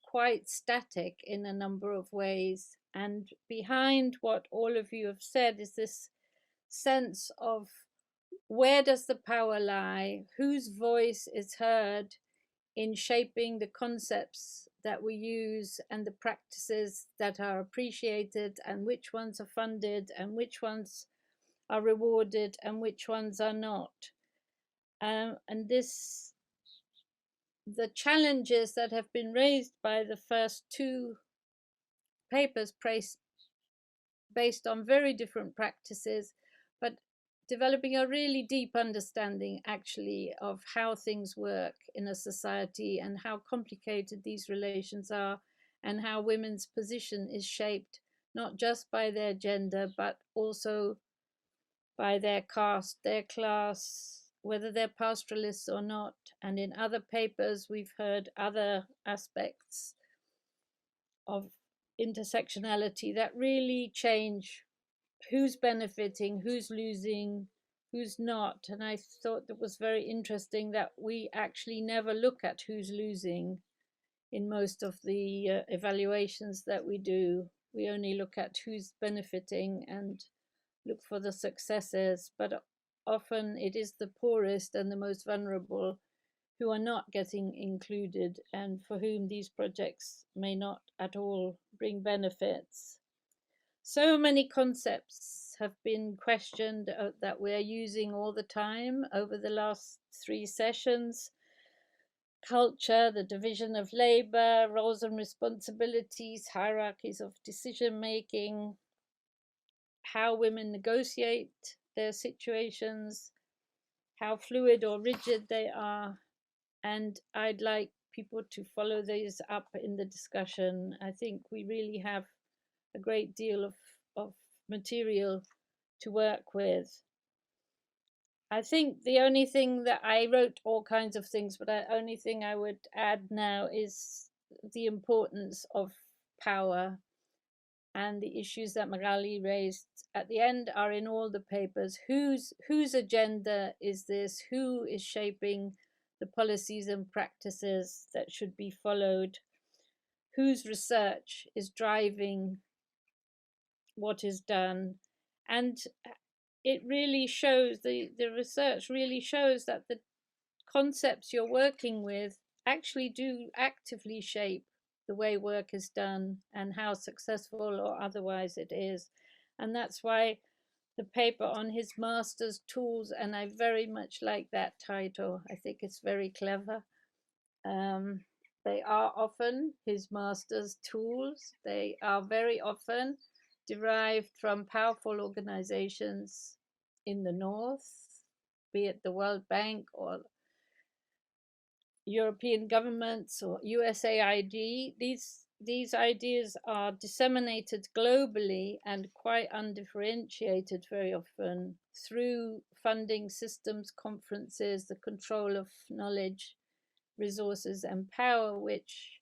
quite static in a number of ways. And behind what all of you have said is this sense of where does the power lie? Whose voice is heard in shaping the concepts that we use and the practices that are appreciated, and which ones are funded and which ones are rewarded and which ones are not. And the challenges that have been raised by the first two papers based on very different practices, but developing a really deep understanding actually of how things work in a society and how complicated these relations are, and how women's position is shaped not just by their gender but also by their caste, their class, whether they're pastoralists or not. And in other papers we've heard other aspects of intersectionality that really change who's benefiting, who's losing, who's not. And I thought it was very interesting that we actually never look at who's losing in most of the evaluations that we do. We only look at who's benefiting and look for the successes, but often it is the poorest and the most vulnerable who are not getting included and for whom these projects may not at all bring benefits. So many concepts have been questioned that we're using all the time over the last 3 sessions. Culture, the division of labor, roles and responsibilities, hierarchies of decision making, how women negotiate their situations, how fluid or rigid they are. And I'd like people to follow these up in the discussion. I think we really have a great deal of material to work with. I think the only thing that I wrote all kinds of things, but the only thing I would add now is the importance of power, and the issues that Magali raised at the end are in all the papers. Whose agenda is this? Who is shaping the policies and practices that should be followed? Whose research is driving what is done. And it really shows, the research really shows that the concepts you're working with actually do actively shape the way work is done and how successful or otherwise it is. And that's why the paper on his master's tools, and I very much like that title. I think it's very clever. They are often his master's tools. They are very often derived from powerful organizations in the North, be it the World Bank or European governments or USAID. These ideas are disseminated globally and quite undifferentiated very often through funding systems, conferences, the control of knowledge, resources, and power, which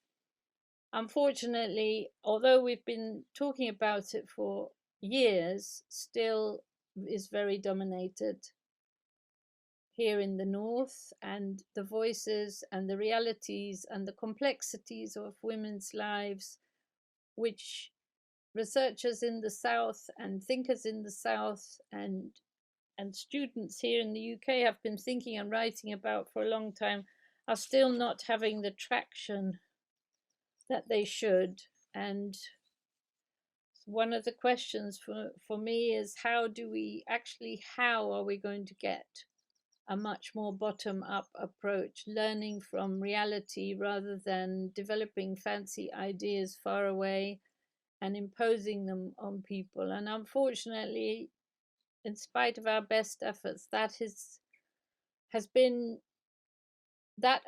unfortunately, although we've been talking about it for years, still is very dominated here in the North, and the voices and the realities and the complexities of women's lives, which researchers in the South and thinkers in the South and students here in the UK have been thinking and writing about for a long time, are still not having the traction that they should. And one of the questions for me is how are we going to get a much more bottom-up approach, learning from reality rather than developing fancy ideas far away and imposing them on people. And unfortunately, in spite of our best efforts, that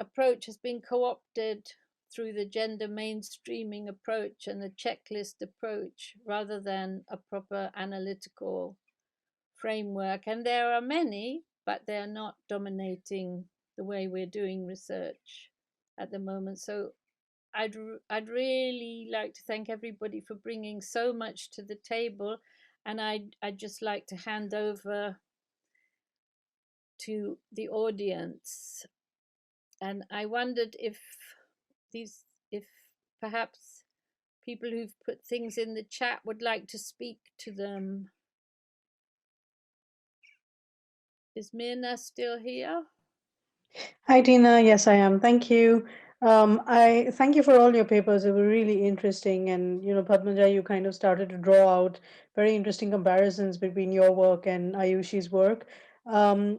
approach has been co-opted through the gender mainstreaming approach and the checklist approach rather than a proper analytical framework. And there are many, but they're not dominating the way we're doing research at the moment. So I'd really like to thank everybody for bringing so much to the table, and I'd just like to hand over to the audience. And I wondered if perhaps people who've put things in the chat would like to speak to them. Is Mirna still here? Hi, Tina. Yes, I am. Thank you. I thank you for all your papers. They were really interesting. And, Padmaja, you kind of started to draw out very interesting comparisons between your work and Ayushi's work. And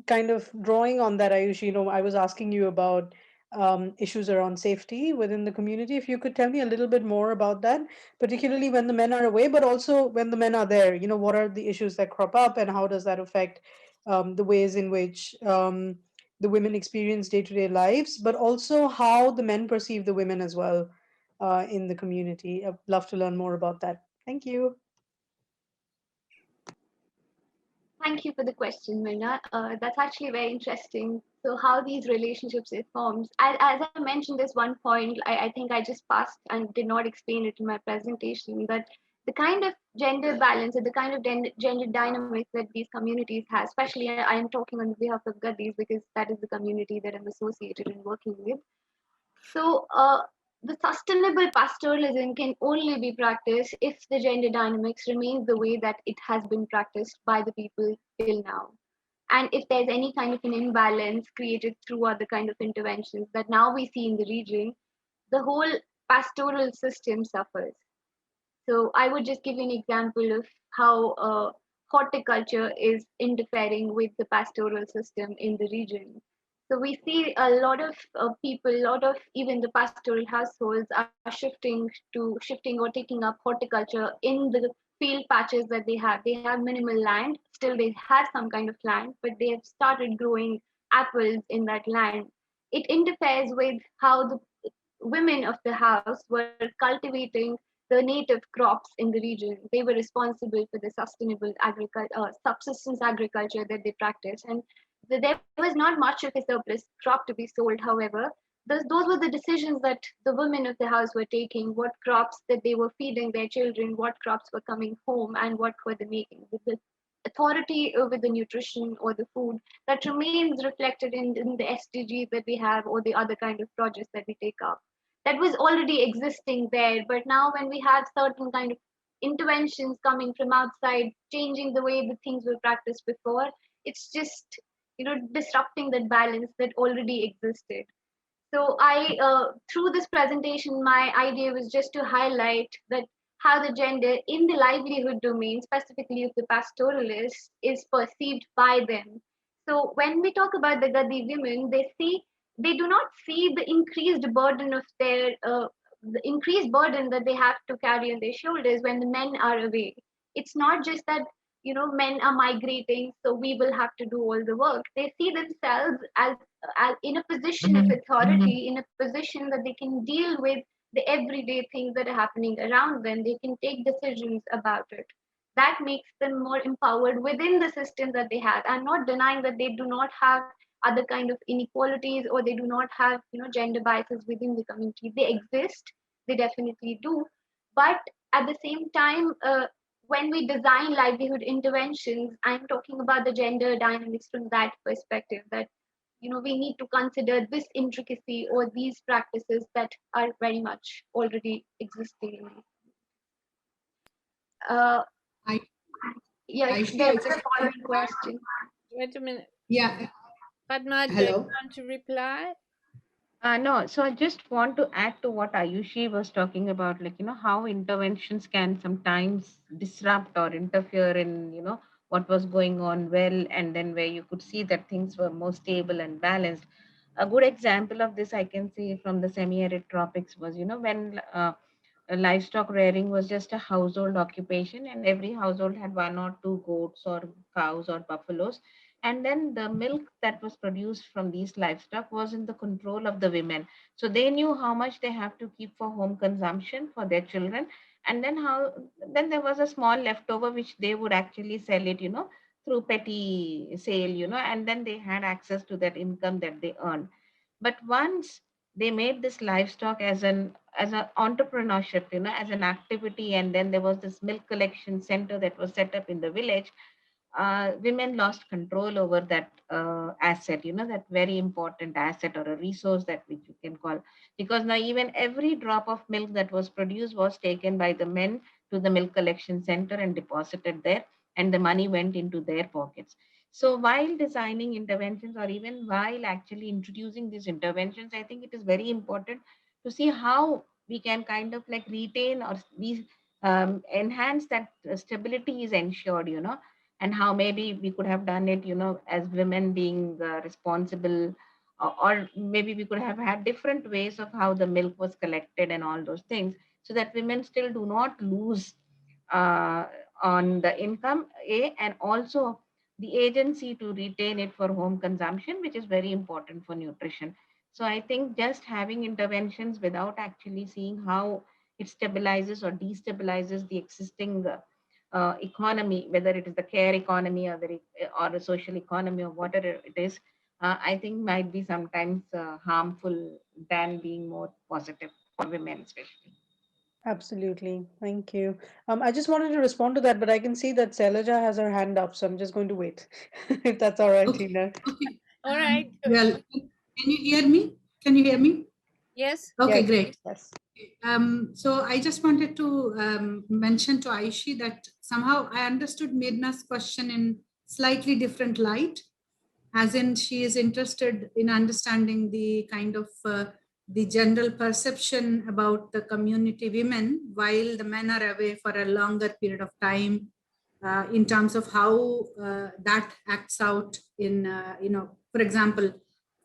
kind of drawing on that, Ayushi, I was asking you about issues around safety within the community. If you could tell me a little bit more about that, particularly when the men are away, but also when the men are there, what are the issues that crop up and how does that affect the ways in which the women experience day-to-day lives, but also how the men perceive the women as well in the community. I'd love to learn more about that. Thank you. Thank you for the question, Mirna. That's actually very interesting. So how these relationships it forms. As I mentioned this one point, I think I just passed and did not explain it in my presentation, but the kind of gender balance and the kind of gender dynamics that these communities have, especially I am talking on behalf of Gaddis because that is the community that I'm associated and working with. So the sustainable pastoralism can only be practiced if the gender dynamics remains the way that it has been practiced by the people till now. And if there's any kind of an imbalance created through other kind of interventions that now we see in the region, the whole pastoral system suffers. So I would just give you an example of how horticulture is interfering with the pastoral system in the region. So we see a lot of people, a lot of even the pastoral households are shifting or taking up horticulture in the field patches that they have. They have minimal land, still they have some kind of land, but they have started growing apples in that land. It interferes with how the women of the house were cultivating the native crops in the region. They were responsible for the sustainable subsistence agriculture that they practiced. And there was not much of a surplus crop to be sold. However, those were the decisions that the women of the house were taking, what crops that they were feeding their children, what crops were coming home, and what were they making. The authority over the nutrition or the food that remains reflected in the SDGs that we have or the other kind of projects that we take up. That was already existing there, but now when we have certain kind of interventions coming from outside, changing the way the things were practiced before. It's just, disrupting that balance that already existed. So through this presentation, my idea was just to highlight that how the gender in the livelihood domain, specifically of the pastoralists, is perceived by them. So when we talk about the Gadi women, they do not see the increased burden of the increased burden that they have to carry on their shoulders when the men are away. It's not just that men are migrating, so we will have to do all the work. They see themselves as in a position of authority, in a position that they can deal with the everyday things that are happening around them. They can take decisions about it. That makes them more empowered within the system that they have. I'm not denying that they do not have other kind of inequalities, or they do not have gender biases within the community. They exist. They definitely do. But at the same time, when we design livelihood interventions, I'm talking about the gender dynamics from that perspective, that we need to consider this intricacy or these practices that are very much already existing. I, Yes, Aisha, there I was a just want following to question. Wait a minute. yeah, Padma, do you hello. want to reply? No, so I just want to add to what Ayushi was talking about, like, how interventions can sometimes disrupt or interfere in, what was going on well, and then where you could see that things were more stable and balanced. A good example of this I can see from the semi-arid tropics was, when livestock rearing was just a household occupation, and every household had one or two goats or cows or buffaloes, and then the milk that was produced from these livestock was in the control of the women. So they knew how much they have to keep for home consumption for their children, and then there was a small leftover which they would actually sell it, through petty sale, and then they had access to that income that they earned. But once they made this livestock as an entrepreneurship, as an activity, and then there was this milk collection center that was set up in the village, women lost control over that asset, that very important asset or a resource that which you can call, because now even every drop of milk that was produced was taken by the men to the milk collection center and deposited there, and the money went into their pockets. So while designing interventions, or even while actually introducing these interventions, I think it is very important to see how we can kind of like retain or we enhance that stability is ensured, and how maybe we could have done it, as women being responsible, or maybe we could have had different ways of how the milk was collected and all those things, so that women still do not lose uh, on the income, and also the agency to retain it for home consumption, which is very important for nutrition. So I think just having interventions without actually seeing how it stabilizes or destabilizes the existing economy, whether it is the care economy or the social economy or whatever it is, I think might be sometimes harmful than being more positive for women, especially. Absolutely. Thank you. I just wanted to respond to that, but I can see that Sailaja has her hand up, so I'm just going to wait, if that's all right, Okay. Tina. Okay. All right. Well, can you hear me? Can you hear me? Yes. Okay, Yes, great. yes. So I just wanted to mention to Aishi that somehow I understood Mirna's question in slightly different light, as in she is interested in understanding the kind of the general perception about the community women while the men are away for a longer period of time, in terms of how that acts out in, for example,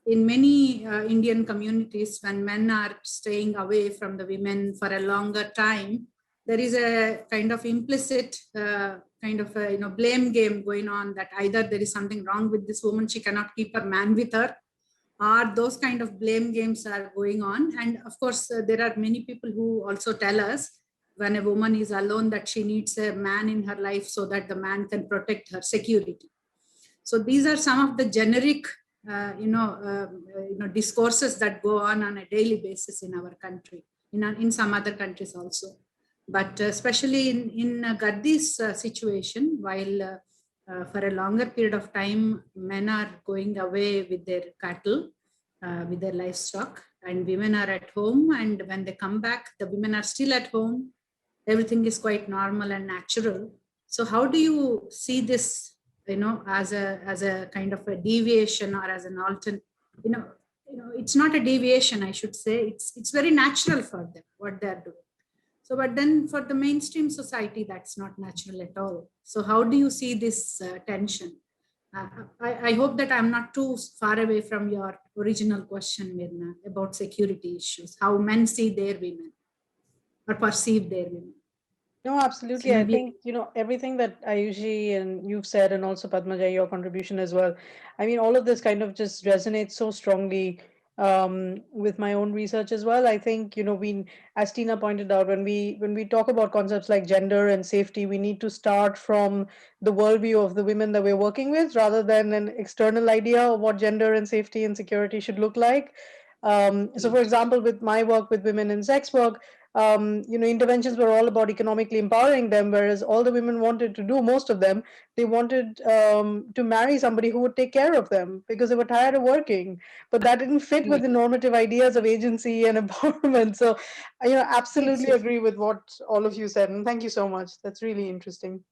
in many Indian communities, when men are staying away from the women for a longer time, there is a kind of implicit kind of a, blame game going on, that either there is something wrong with this woman, she cannot keep her man with her, or those kind of blame games are going on. And of course, there are many people who also tell us when a woman is alone that she needs a man in her life so that the man can protect her security. So these are some of the generic discourses that go on a daily basis in our country, in some other countries also. But especially in Gaddi's situation, while for a longer period of time, men are going away with their cattle, with their livestock, and women are at home. And when they come back, the women are still at home. everything is quite normal and natural. So how do you see this, as a kind of a deviation or as an alternate, it's not a deviation, I should say. It's very natural for them, what they're doing. So, but then for the mainstream society, that's not natural at all. So how do you see this tension? I hope that I'm not too far away from your original question, Mirna, about security issues, how men see their women or perceive their women. No, So absolutely. I maybe, think, everything that Ayushi and you've said, and also Padmaja, your contribution as well. I mean, all of this kind of just resonates so strongly with my own research as well. I think, as Tina pointed out, when we talk about concepts like gender and safety, we need to start from the worldview of the women that we're working with rather than an external idea of what gender and safety and security should look like. So, for example, with my work with women in sex work, interventions were all about economically empowering them, whereas all the women wanted to do, most of them, they wanted to marry somebody who would take care of them because they were tired of working. But that didn't fit with the normative ideas of agency and empowerment. So, absolutely agree with what all of you said. And thank you so much. That's really interesting.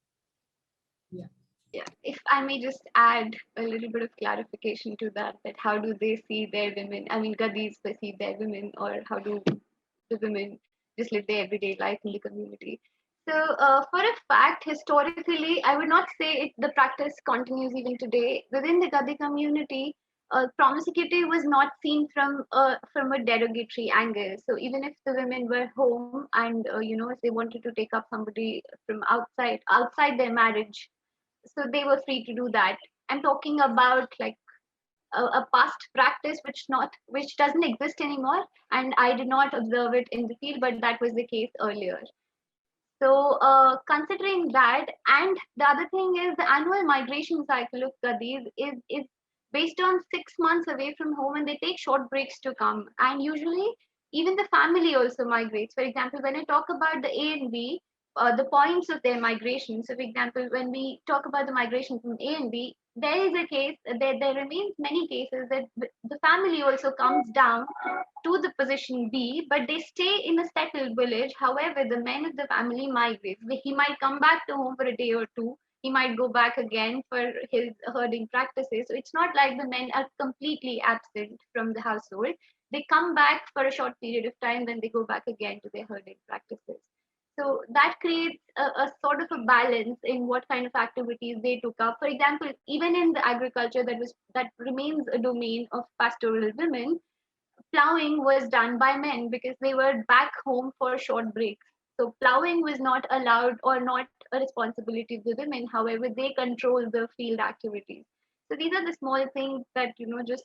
yeah. Yeah, if I may just add a little bit of clarification to that, that how do they see their women? I mean, Gadis perceive their women, or how do the women just live their everyday life in the community? So, for a fact, historically, I would not say the practice continues even today. Within the Gadi community, promiscuity was not seen from a derogatory angle. So even if the women were home and if they wanted to take up somebody from outside their marriage, so they were free to do that. I'm talking about like a past practice which doesn't exist anymore, and I did not observe it in the field, but that was the case earlier. So considering that, and the other thing is the annual migration cycle of Gadis is based on 6 months away from home, and they take short breaks to come. And usually, even the family also migrates. For example, when I talk about the A and B, the points of their migration. So, for example, when we talk about the migration from A and B, there is a case, there remains many cases that the family also comes down to the position B, but they stay in a settled village. However, the men of the family migrate. He might come back to home for a day or two. He might go back again for his herding practices. So it's not like the men are completely absent from the household. They come back for a short period of time, then they go back again to their herding practices. So that creates a sort of a balance in what kind of activities they took up. For example, even in the agriculture that remains a domain of pastoral women, plowing was done by men because they were back home for short breaks. So plowing was not allowed or not a responsibility of the women. However, they control the field activities. So these are the small things that just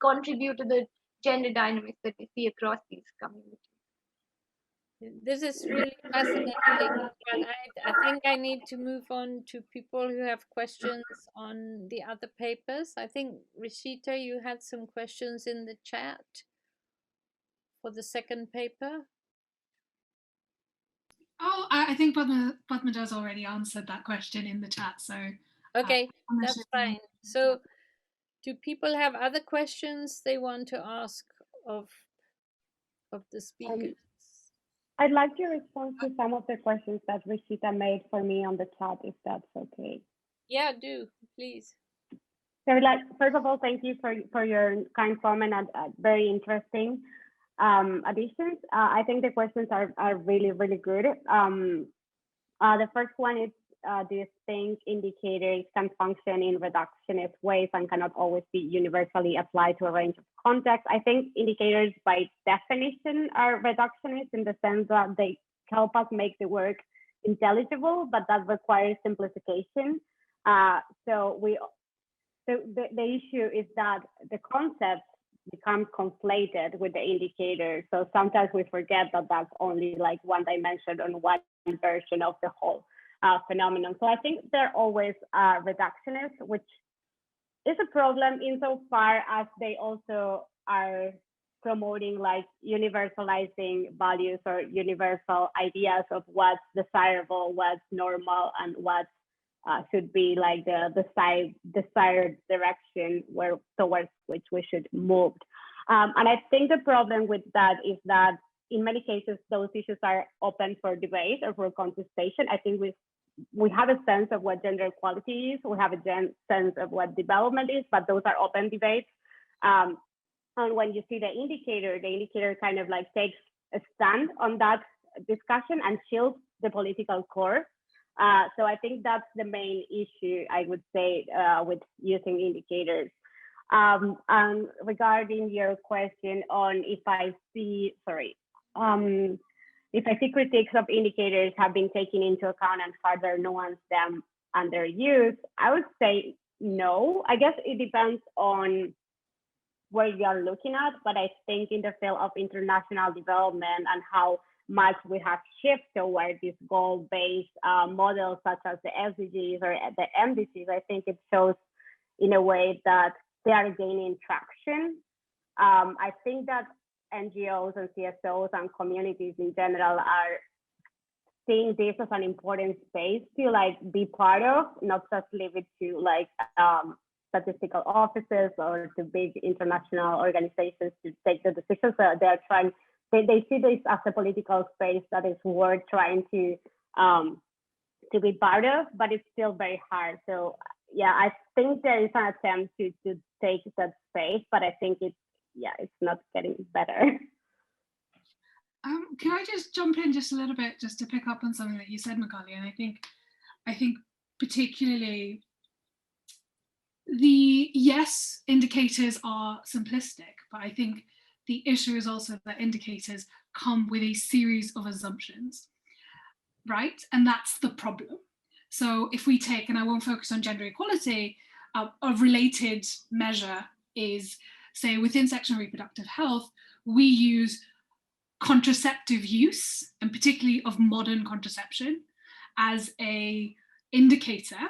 contribute to the gender dynamics that we see across these communities. This is really fascinating, but I think I need to move on to people who have questions on the other papers. I think, Rishita, you had some questions in the chat for the second paper. Oh, I think Padmaja's already answered that question in the chat. So okay, that's fine. So do people have other questions they want to ask of the speakers? I'd like to respond to some of the questions that Rishita made for me on the chat, if that's okay. Yeah, do, please. So, first of all, thank you for your kind comment and very interesting additions. I think the questions are really, really good. The first one is, do you think indicators can function in reductionist ways and cannot always be universally applied to a range of contexts? I think indicators by definition are reductionist in the sense that they help us make the work intelligible, but that requires simplification. So the issue is that the concepts become conflated with the indicator. So sometimes we forget that that's only like one dimension on one version of the whole phenomenon. So I think they're always reductionist, which is a problem insofar as they also are promoting like universalizing values or universal ideas of what's desirable, what's normal, and what should be like the desired direction towards which we should move. And I think the problem with that is that in many cases, those issues are open for debate or for contestation. I think we have a sense of what gender equality is. We have a sense of what development is, but those are open debates. And when you see the indicator kind of like takes a stand on that discussion and shields the political core. So I think that's the main issue, I would say, with using indicators. And regarding your question on if I see critiques of indicators have been taken into account and further nuance them and their use, I would say no. I guess it depends on where you are looking at, but I think in the field of international development and how much we have shifted toward these goal-based models such as the SDGs or the MDCs, I think it shows in a way that they are gaining traction. I think that NGOs and CSOs and communities in general are seeing this as an important space to like be part of, not just leave it to like statistical offices or to big international organizations to take the decisions. So they're trying, they see this as a political space that is worth trying to be part of, but it's still very hard. So yeah, I think there is an attempt to take that space, but I think it's not getting better. Can I just jump in just a little bit, just to pick up on something that you said, Macaulay? And I think particularly yes, indicators are simplistic, but I think the issue is also that indicators come with a series of assumptions, right? And that's the problem. So if we take, and I won't focus on gender equality, a related measure is, say, within sexual and reproductive health, we use contraceptive use, and particularly of modern contraception, as an indicator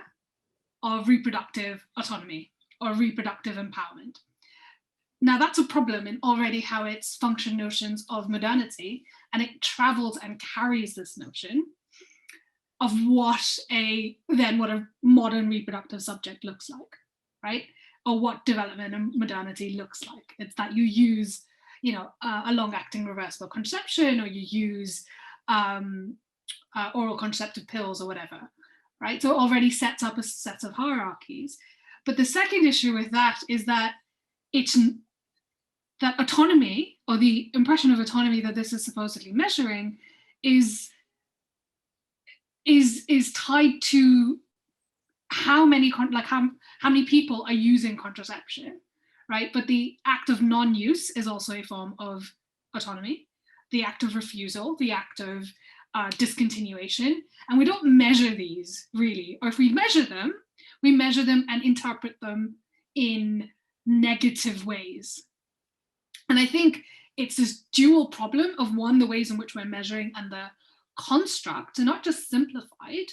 of reproductive autonomy or reproductive empowerment. Now that's a problem in already how it's functioned notions of modernity, and it travels and carries this notion of what a modern reproductive subject looks like, right? Or what development and modernity looks like. It's that you use, a long-acting reversible contraception, or you use oral contraceptive pills or whatever, right? So it already sets up a set of hierarchies. But the second issue with that is that that autonomy, or the impression of autonomy that this is supposedly measuring, is tied to how many people are using contraception, right? But the act of non-use is also a form of autonomy. The act of refusal, the act of discontinuation, and we don't measure these really, or if we measure them and interpret them in negative ways. And I think it's this dual problem of, one, the ways in which we're measuring, and the construct are not just simplified,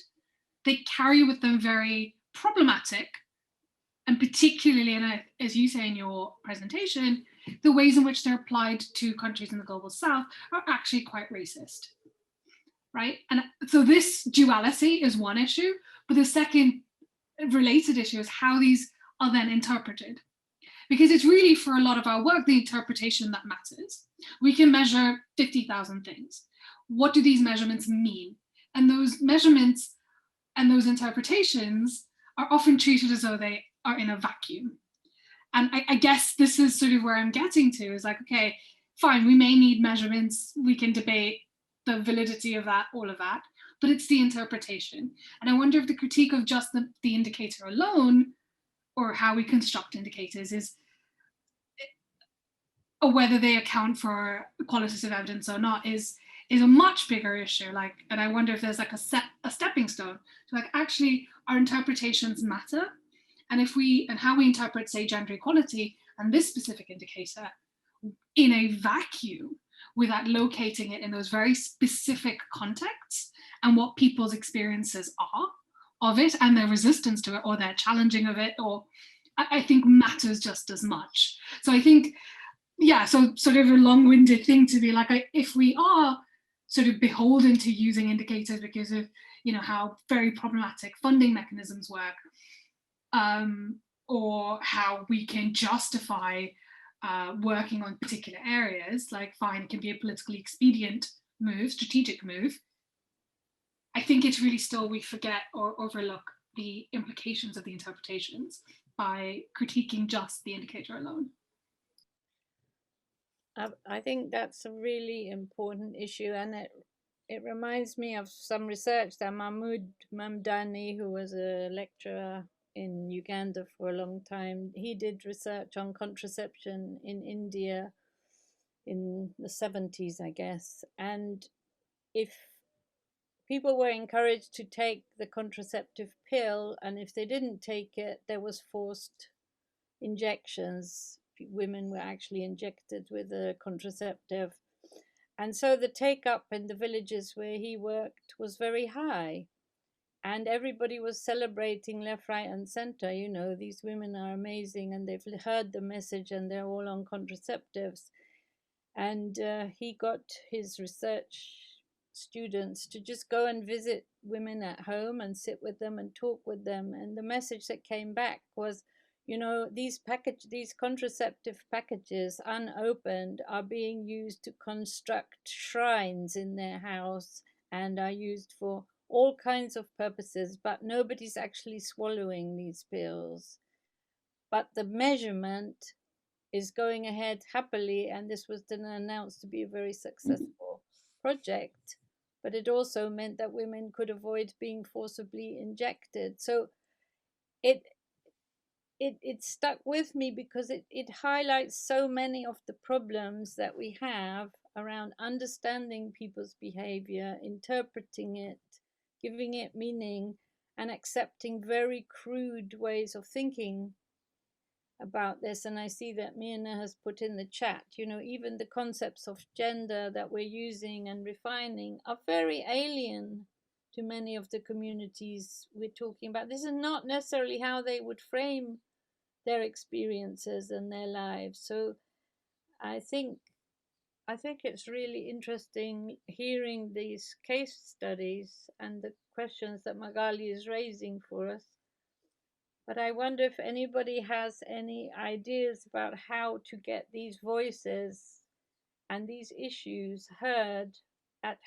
they carry with them very problematic, and particularly, and as you say in your presentation, the ways in which they're applied to countries in the global south are actually quite racist, right? And so this duality is one issue, but the second related issue is how these are then interpreted. Because it's really, for a lot of our work, the interpretation that matters. We can measure 50,000 things. What do these measurements mean? And those measurements and those interpretations are often treated as though they are in a vacuum. And I guess this is sort of where I'm getting to, is like, okay, fine, we may need measurements, we can debate the validity of that, all of that, but it's the interpretation. And I wonder if the critique of just the indicator alone, or how we construct indicators, is, or whether they account for qualitative evidence or not, is a much bigger issue. And I wonder if there's like a stepping stone to actually our interpretations matter, and how we interpret, say, gender equality and this specific indicator in a vacuum, without locating it in those very specific contexts and what people's experiences are of it, and their resistance to it, or their challenging of it, or I think matters just as much. So I think, so sort of a long-winded thing to be like, if we are sort of beholden to using indicators because of how very problematic funding mechanisms work, or how we can justify working on particular areas, like fine, it can be a politically expedient move, strategic move. I think it's really still we forget or overlook the implications of the interpretations by critiquing just the indicator alone. I think that's a really important issue, and it reminds me of some research that Mahmoud Mamdani, who was a lecturer in Uganda for a long time, he did research on contraception in India in the 70s, I guess. And if people were encouraged to take the contraceptive pill, and if they didn't take it, there was forced injections. Women were actually injected with a contraceptive. And so the take up in the villages where he worked was very high. And everybody was celebrating left, right, and center. You know, these women are amazing and they've heard the message and they're all on contraceptives. And he got his research students to just go and visit women at home and sit with them and talk with them. And the message that came back was, you know, these contraceptive packages unopened are being used to construct shrines in their house and are used for all kinds of purposes, but nobody's actually swallowing these pills. But the measurement is going ahead happily, and this was then announced to be a very successful project. But it also meant that women could avoid being forcibly injected. So it stuck with me because it highlights so many of the problems that we have around understanding people's behavior, interpreting it, giving it meaning, and accepting very crude ways of thinking about this. And I see that Mirna has put in the chat, you know, even the concepts of gender that we're using and refining are very alien to many of the communities we're talking about. This is not necessarily how they would frame their experiences and their lives. So I think it's really interesting hearing these case studies and the questions that Magali is raising for us. But I wonder if anybody has any ideas about how to get these voices and these issues heard at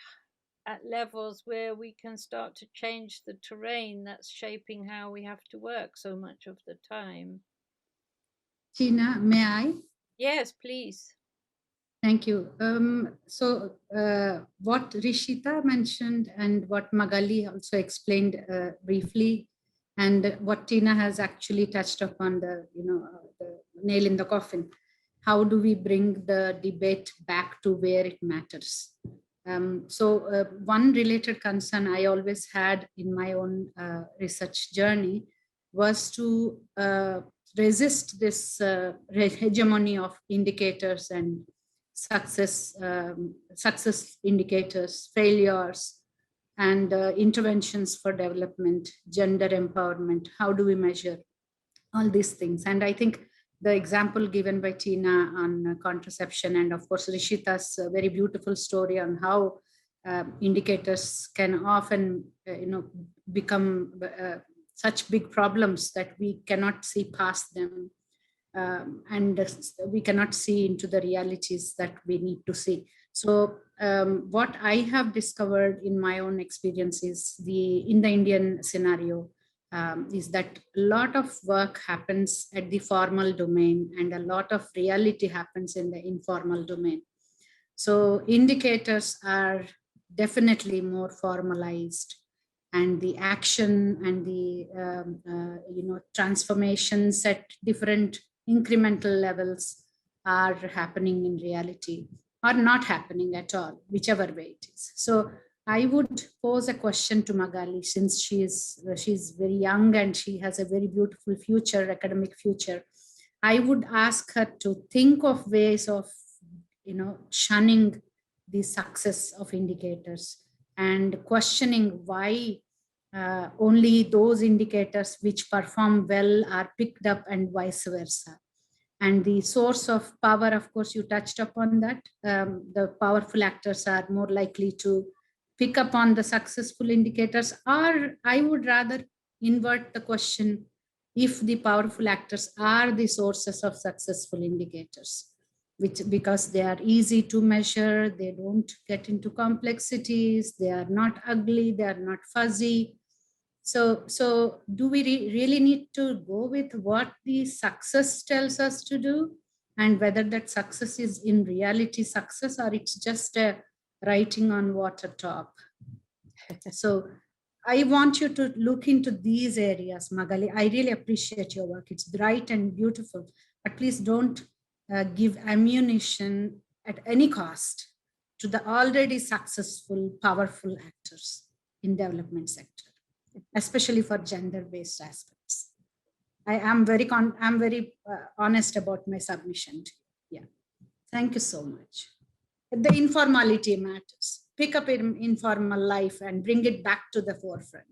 levels where we can start to change the terrain that's shaping how we have to work so much of the time. Tina, may I? Yes, please. Thank you. What Rishita mentioned and what Magali also explained briefly, and what Tina has actually touched upon, the nail in the coffin. How do we bring the debate back to where it matters? One related concern I always had in my own research journey was to resist this hegemony of indicators and success indicators, failures, and interventions for development, gender empowerment. How do we measure all these things? And I think the example given by Tina on contraception, and of course Rishita's very beautiful story on how indicators can often become such big problems that we cannot see past them, and we cannot see into the realities that we need to see. So what I have discovered in my own experience is in the Indian scenario, is that a lot of work happens at the formal domain and a lot of reality happens in the informal domain. So indicators are definitely more formalized, and the action and the transformations at different incremental levels are happening in reality, or not happening at all, whichever way it is. So I would pose a question to Magali, since she's very young and she has a very beautiful future, academic future. I would ask her to think of ways of, shunning the success of indicators and questioning why only those indicators which perform well are picked up and vice versa. And the source of power, of course, you touched upon that. The powerful actors are more likely to pick up on the successful indicators, or I would rather invert the question, if the powerful actors are the sources of successful indicators, because they are easy to measure, they don't get into complexities, they are not ugly, they are not fuzzy. So do we really need to go with what the success tells us to do, and whether that success is in reality success or it's just a writing on water top? So I want you to look into these areas, Magali. I really appreciate your work. It's bright and beautiful, but please don't give ammunition at any cost to the already successful, powerful actors in development sector, especially for gender-based aspects. I am very honest about my submission to you. Yeah, thank you so much. The informality matters. Pick up in informal life and bring it back to the forefront.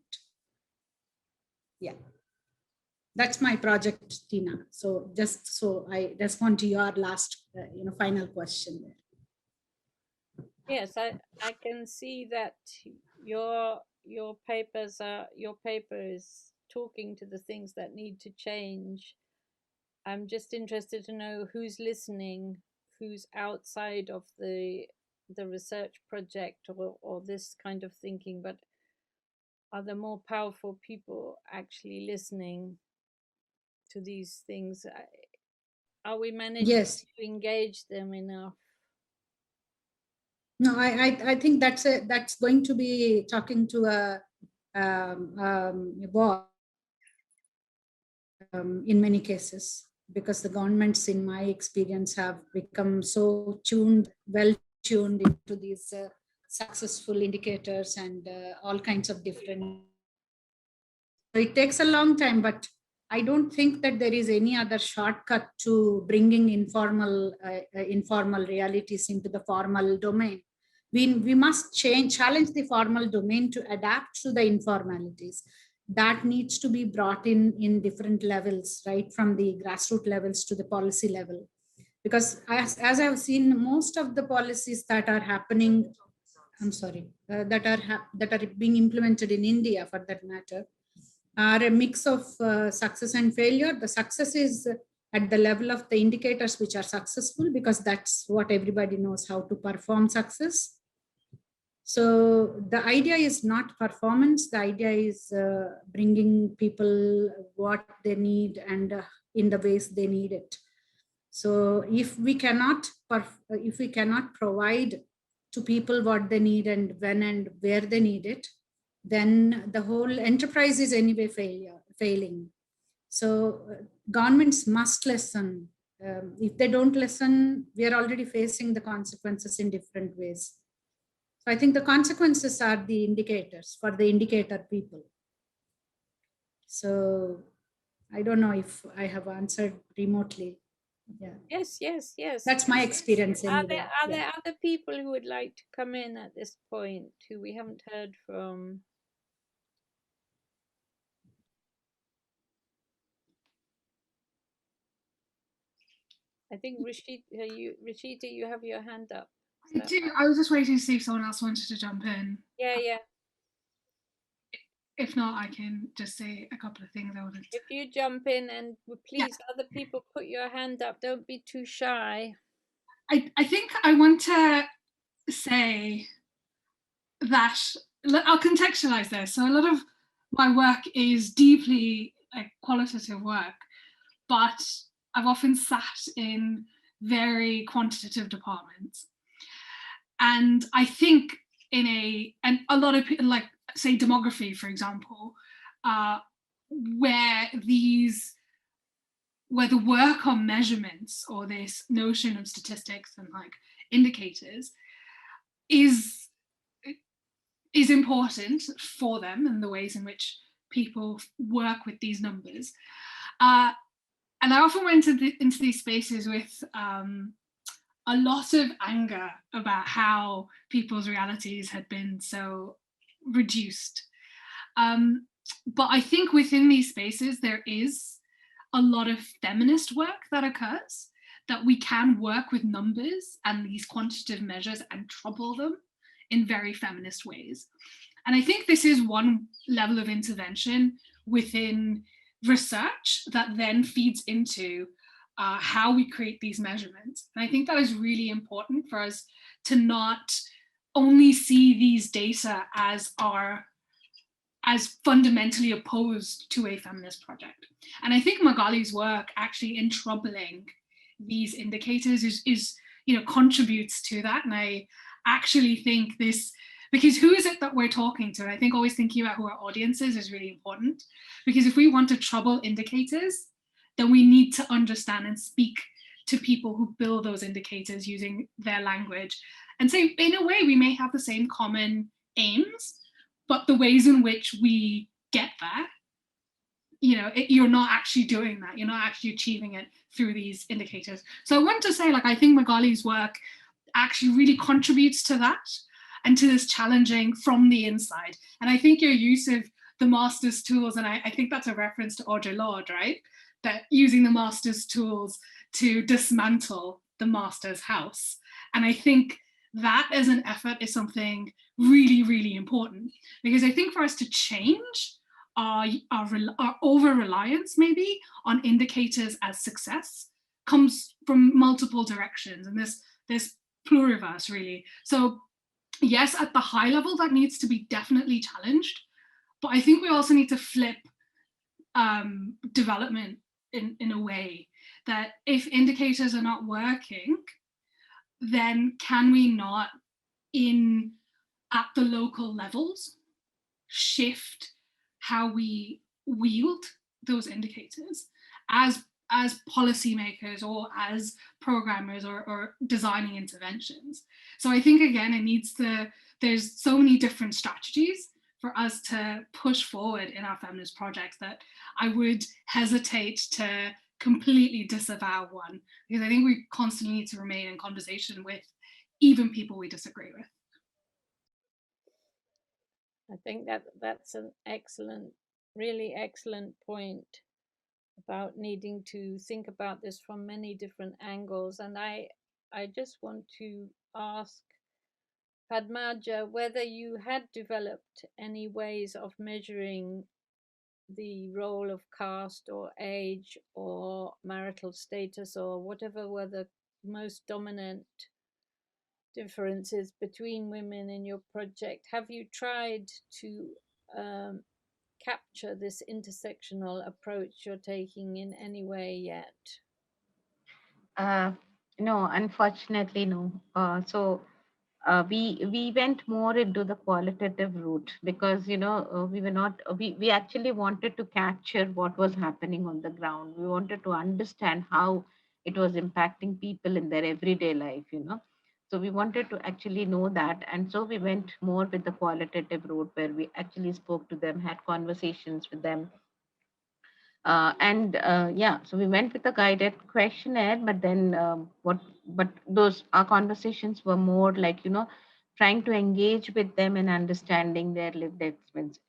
Yeah, that's my project, Tina. So just so I respond to your last, final question there. Yes, I can see that your paper is talking to the things that need to change. I'm just interested to know who's listening, who's outside of the research project or this kind of thinking, but are there more powerful people actually listening to these things? Are we managing Yes. to engage them enough? No, I think that's going to be talking to a board in many cases, because the governments, in my experience, have become so well tuned into these successful indicators and all kinds of different. It takes a long time, but I don't think that there is any other shortcut to bringing informal realities into the formal domain. We must challenge the formal domain to adapt to the informalities. That needs to be brought in different levels, right from the grassroots levels to the policy level. Because as I've seen, most of the policies that are happening, that are being implemented in India, for that matter, are a mix of success and failure. The success is at the level of the indicators which are successful, because that's what everybody knows, how to perform success. So the idea is not performance. The idea is bringing people what they need and in the ways they need it. So if we cannot provide to people what they need and when and where they need it, then the whole enterprise is anyway failing. So governments must listen. If they don't listen, we are already facing the consequences in different ways. So I think the consequences are the indicators for the indicator people. So I don't know if I have answered remotely. Yeah. Yes. That's my experience. Anyway. Are there other people who would like to come in at this point who we haven't heard from? I think Rashida, you have your hand up. I do. I was just waiting to see if someone else wanted to jump in. Yeah. If not, I can just say a couple of things I wanted to. If you jump in, and please, other people, put your hand up. Don't be too shy. I think I want to say that I'll contextualize this. So a lot of my work is deeply qualitative work, but I've often sat in very quantitative departments. And I think and a lot of people, like say demography, for example, where the work on measurements or this notion of statistics and like indicators is important for them and the ways in which people work with these numbers. And I often went into these spaces with a lot of anger about how people's realities had been so reduced. But I think within these spaces, there is a lot of feminist work that occurs, that we can work with numbers and these quantitative measures and trouble them in very feminist ways. And I think this is one level of intervention within research that then feeds into how we create these measurements. And I think that is really important for us to not only see these data as fundamentally opposed to a feminist project. And I think Magali's work actually in troubling these indicators is contributes to that. And I actually think this, because who is it that we're talking to? And I think always thinking about who our audience is really important. Because if we want to trouble indicators, then we need to understand and speak to people who build those indicators using their language. And so in a way, we may have the same common aims, but the ways in which we get there, you're not actually doing that. You're not actually achieving it through these indicators. So I want to say, I think Magali's work actually really contributes to that and to this challenging from the inside. And I think your use of the master's tools, and I think that's a reference to Audre Lorde, right? That using the master's tools to dismantle the master's house. And I think that as an effort is something really, really important, because I think for us to change our over-reliance maybe on indicators as success comes from multiple directions, and this pluriverse really. So yes, at the high level, that needs to be definitely challenged, but I think we also need to flip development in a way that if indicators are not working, then can we not at the local levels shift how we wield those indicators as policymakers or as programmers or designing interventions. So I think again, there's so many different strategies for us to push forward in our feminist projects that I would hesitate to completely disavow one, because I think we constantly need to remain in conversation with even people we disagree with. I think that's an excellent, really excellent point about needing to think about this from many different angles. And I just want to ask Padmaja whether you had developed any ways of measuring the role of caste or age or marital status or whatever were the most dominant differences between women in your project. Have you tried to capture this intersectional approach you're taking in any way yet? No, unfortunately, no. We went more into the qualitative route because we were not we actually wanted to capture what was happening on the ground. We wanted to understand how it was impacting people in their everyday life. So we wanted to actually know that, and so we went more with the qualitative route where we actually spoke to them, had conversations with them, and yeah, so we went with a guided questionnaire, but then but those our conversations were more like trying to engage with them and understanding their lived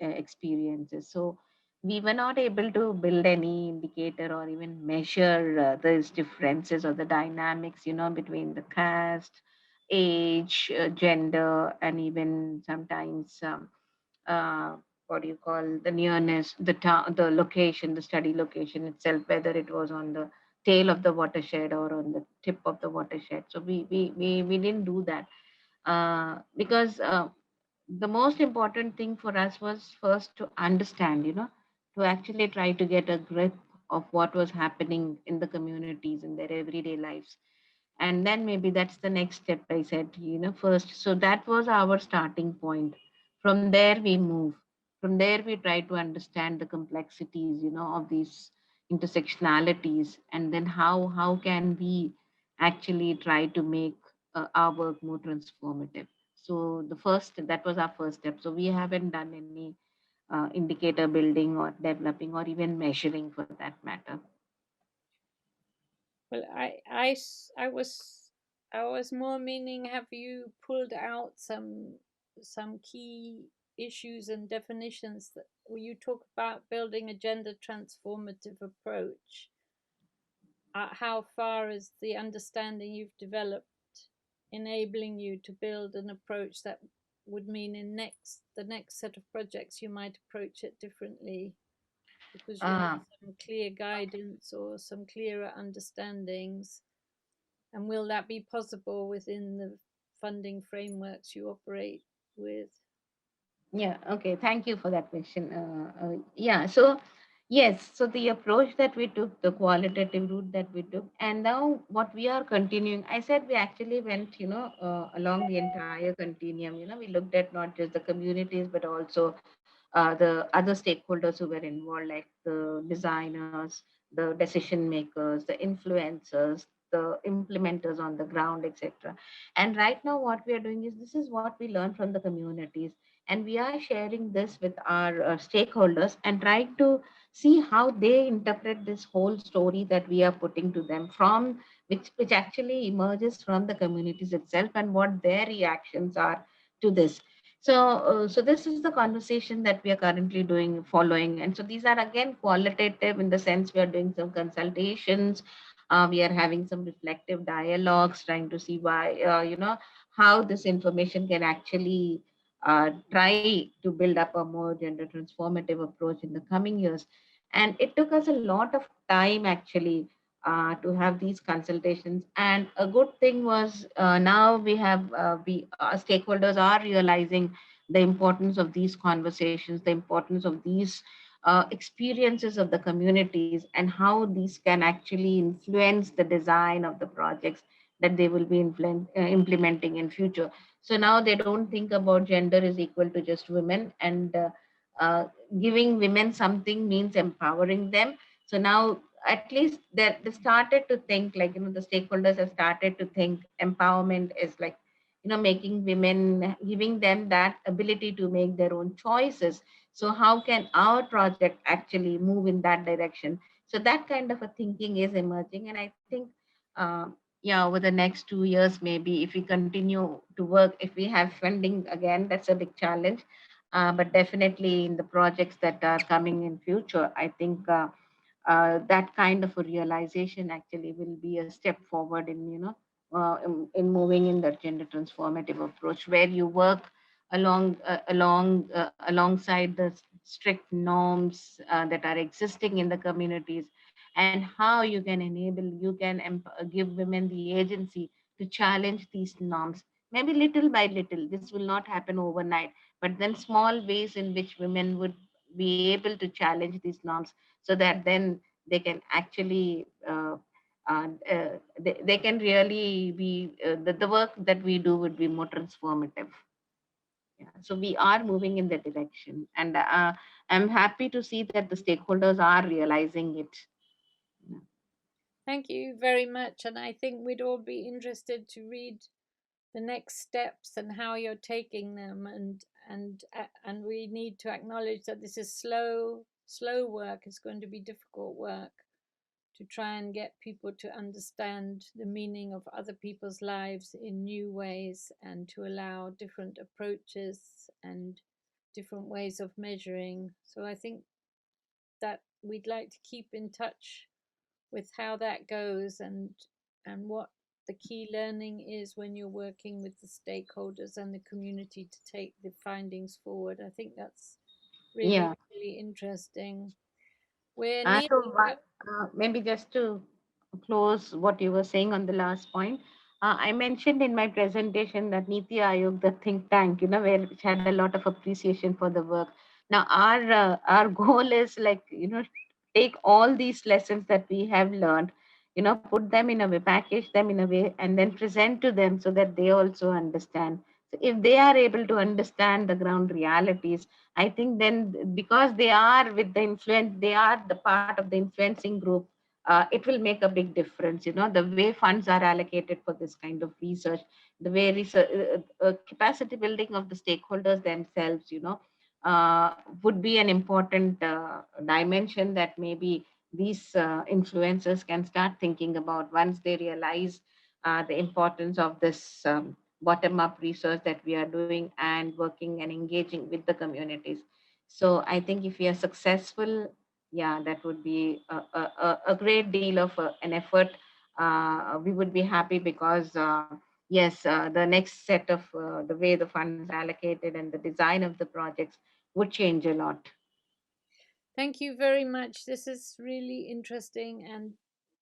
experiences. So we were not able to build any indicator or even measure those differences or the dynamics between the caste, age, gender, and even sometimes what do you call the nearness, the town, the location, the study location itself, whether it was on the tail of the watershed or on the tip of the watershed. So we didn't do that because the most important thing for us was first to understand, to actually try to get a grip of what was happening in the communities in their everyday lives. And then maybe that's the next step, I said, first. So that was our starting point. From there we move. From there we try to understand the complexities of these intersectionalities, and then how can we actually try to make our work more transformative. So that was our first step. So we haven't done any indicator building or developing or even measuring for that matter. Well, I was more meaning, have you pulled out some key issues and definitions that you talk about building a gender transformative approach? How far is the understanding you've developed enabling you to build an approach that would mean in the next set of projects you might approach it differently? because you have some clear guidance or some clearer understandings? And will that be possible within the funding frameworks you operate with? Yeah, okay. Thank you for that question. Yeah, so yes, so the approach that we took, the qualitative route that we took, and now what we are continuing, I said we actually went, along the entire continuum. We looked at not just the communities, but also the other stakeholders who were involved, like the designers, the decision makers, the influencers, the implementers on the ground, etc. And right now, what we are doing is this is what we learn from the communities, and we are sharing this with our stakeholders and trying to see how they interpret this whole story that we are putting to them, from which actually emerges from the communities itself, and what their reactions are to this. So this is the conversation that we are currently doing, following. And so these are again qualitative in the sense we are doing some consultations, we are having some reflective dialogues, trying to see why, how this information can actually try to build up a more gender transformative approach in the coming years. And it took us a lot of time actually to have these consultations. And a good thing was now we have we stakeholders are realizing the importance of these conversations, the importance of these experiences of the communities, and how these can actually influence the design of the projects that they will be implementing in future. So now they don't think about gender is equal to just women, and uh, giving women something means empowering them. So now at least they started to think, like, the stakeholders have started to think empowerment is like, making women, giving them that ability to make their own choices. So how can our project actually move in that direction? So that kind of a thinking is emerging. And I think yeah, over the next 2 years, maybe if we continue to work, if we have funding, again, that's a big challenge. But definitely in the projects that are coming in future, I think that kind of a realization actually will be a step forward in, in moving in that gender transformative approach, where you work alongside the strict norms that are existing in the communities, and how you can enable, you can give women the agency to challenge these norms, maybe little by little. This will not happen overnight, but then small ways in which women would be able to challenge these norms, so that then they can actually they can really be the work that we do would be more transformative. Yeah, so we are moving in that direction, and I'm happy to see that the stakeholders are realizing it. Yeah. Thank you very much. And I think we'd all be interested to read the next steps and how you're taking them. And we need to acknowledge that this is slow work. It's going to be difficult work to try and get people to understand the meaning of other people's lives in new ways, and to allow different approaches and different ways of measuring. So I think that we'd like to keep in touch with how that goes, and what the key learning is when you're working with the stakeholders and the community to take the findings forward. I think that's really, Yeah. really interesting. We're So nearly maybe just to close what you were saying on the last point, I mentioned in my presentation that Niti Ayog, the think tank, which had a lot of appreciation for the work. Now our goal is, like, take all these lessons that we have learned, put them in a way, package them in a way, and then present to them so that they also understand. So if they are able to understand the ground realities, I think then, because they are with the influence, they are the part of the influencing group, it will make a big difference. The way funds are allocated for this kind of research, the way research, capacity building of the stakeholders themselves, would be an important dimension that maybe these influencers can start thinking about once they realize the importance of this bottom-up research that we are doing, and working and engaging with the communities. So I think if we are successful, yeah, that would be a great deal of an effort. We would be happy because, yes, the next set of the way the funds are allocated and the design of the projects would change a lot. Thank you very much. This is really interesting, and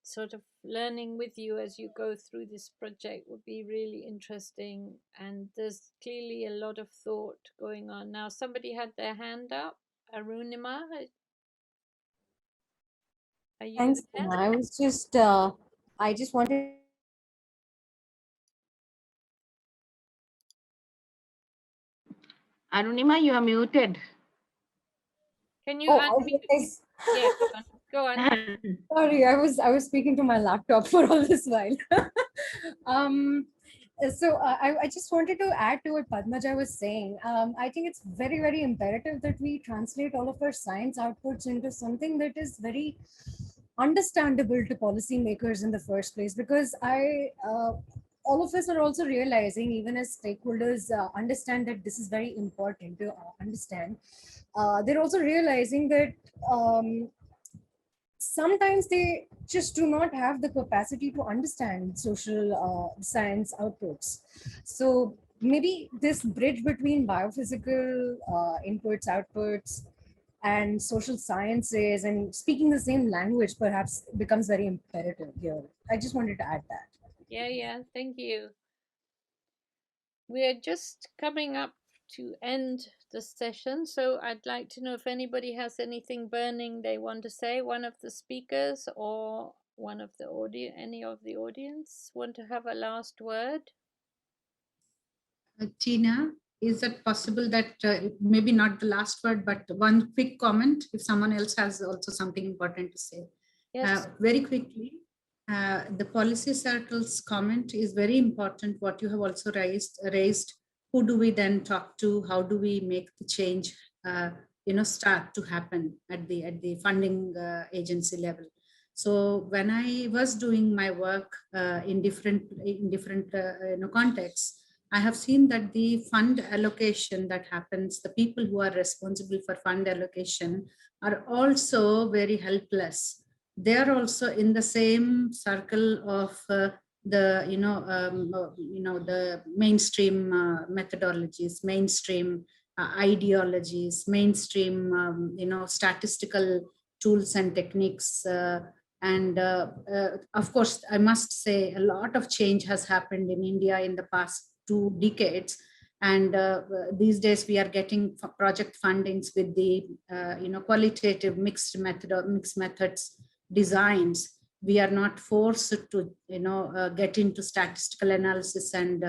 sort of learning with you as you go through this project would be really interesting. And there's clearly a lot of thought going on. Now, somebody had their hand up. Arunima, are you Thanks, there? Tina. I just wanted. Arunima, you are muted. Can you Oh, I unmute? realize. Yeah, go on. Go on. Sorry, I was speaking to my laptop for all this while. um, I just wanted to add to what Padmaja was saying. I think it's very, very imperative that we translate all of our science outputs into something that is very understandable to policymakers in the first place, because all of us are also realizing, even as stakeholders understand that this is very important to understand, they're also realizing that sometimes they just do not have the capacity to understand social science outputs. So maybe this bridge between biophysical inputs, outputs, and social sciences, and speaking the same language perhaps becomes very imperative here. I just wanted to add that. Yeah, thank you. We're just coming up to end the session, so I'd like to know if anybody has anything burning they want to say. One of the speakers or one of the audience, any of the audience want to have a last word? Tina, is it possible that maybe not the last word, but one quick comment if someone else has also something important to say? Yes. Very quickly, the policy circles comment is very important. What you have also raised. Who do we then talk to? How do we make the change? Start to happen at the funding agency level. So when I was doing my work in different contexts, I have seen that the fund allocation that happens, the people who are responsible for fund allocation are also very helpless. They are also in the same circle of the mainstream methodologies, mainstream ideologies, mainstream statistical tools and techniques. And of course, I must say a lot of change has happened in India in the past 2 decades. And these days we are getting project fundings with the qualitative mixed methods designs. We are not forced to get into statistical analysis and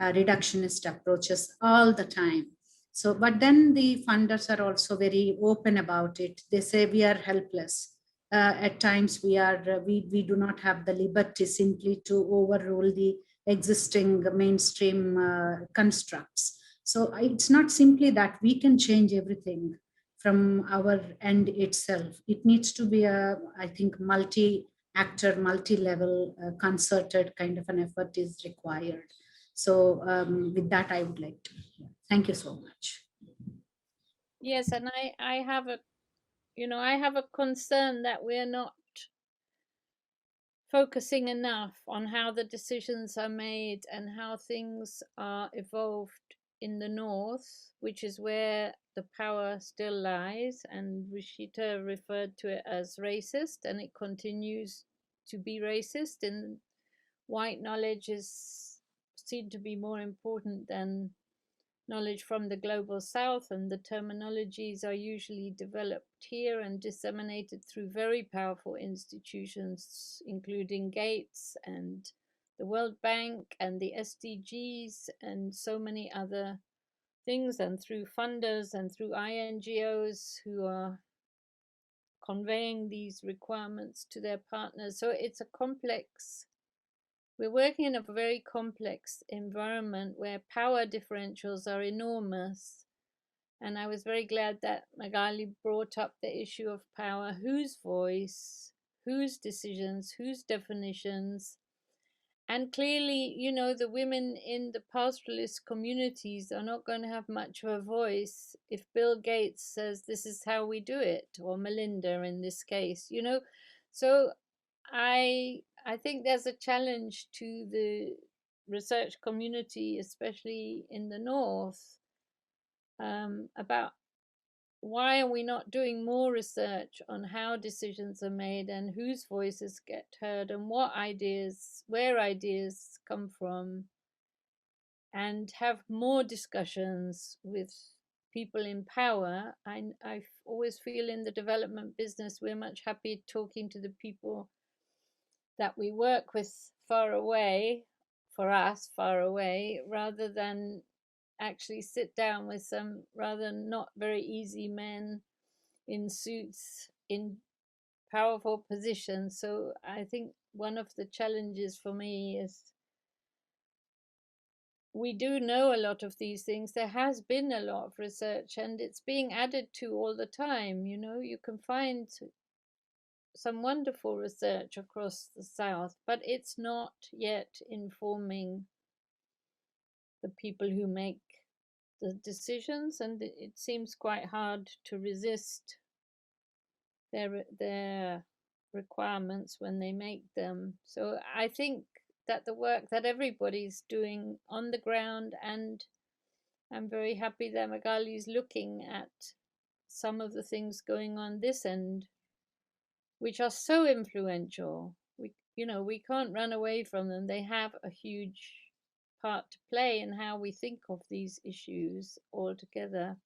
reductionist approaches all the time. So, but then the funders are also very open about it. They say we are helpless. At times we do not have the liberty simply to overrule the existing mainstream constructs. So it's not simply that we can change everything from our end itself. It needs to be I think, multi-actor, multi-level, concerted kind of an effort is required. So with that, I would like to thank you so much. Yes, and I have a concern that we're not focusing enough on how the decisions are made and how things are evolved in the north, which is where the power still lies. And Rishita referred to it as racist, and it continues to be racist. And white knowledge is seen to be more important than knowledge from the global south, and the terminologies are usually developed here and disseminated through very powerful institutions, including Gates and the World Bank and the SDGs and so many other things, and through funders and through INGOs who are conveying these requirements to their partners. So it's a complex, we're working in a very complex environment where power differentials are enormous. And I was very glad that Magali brought up the issue of power, whose voice, whose decisions, whose definitions. And clearly, the women in the pastoralist communities are not going to have much of a voice if Bill Gates says this is how we do it, or Melinda in this case, So I think there's a challenge to the research community, especially in the north, about why are we not doing more research on how decisions are made and whose voices get heard and what ideas, where ideas come from, and have more discussions with people in power. I always feel in the development business we're much happy talking to the people that we work with far away, for us far away, rather than actually sit down with some rather not very easy men in suits in powerful positions. So I think one of the challenges for me is we do know a lot of these things. There has been a lot of research and it's being added to all the time. You know, you can find some wonderful research across the South, but it's not yet informing the people who make the decisions, and it seems quite hard to resist their requirements when they make them. So I think that the work that everybody's doing on the ground, and I'm very happy that Magali's looking at some of the things going on this end, which are so influential. We can't run away from them. They have a huge part to play in how we think of these issues altogether.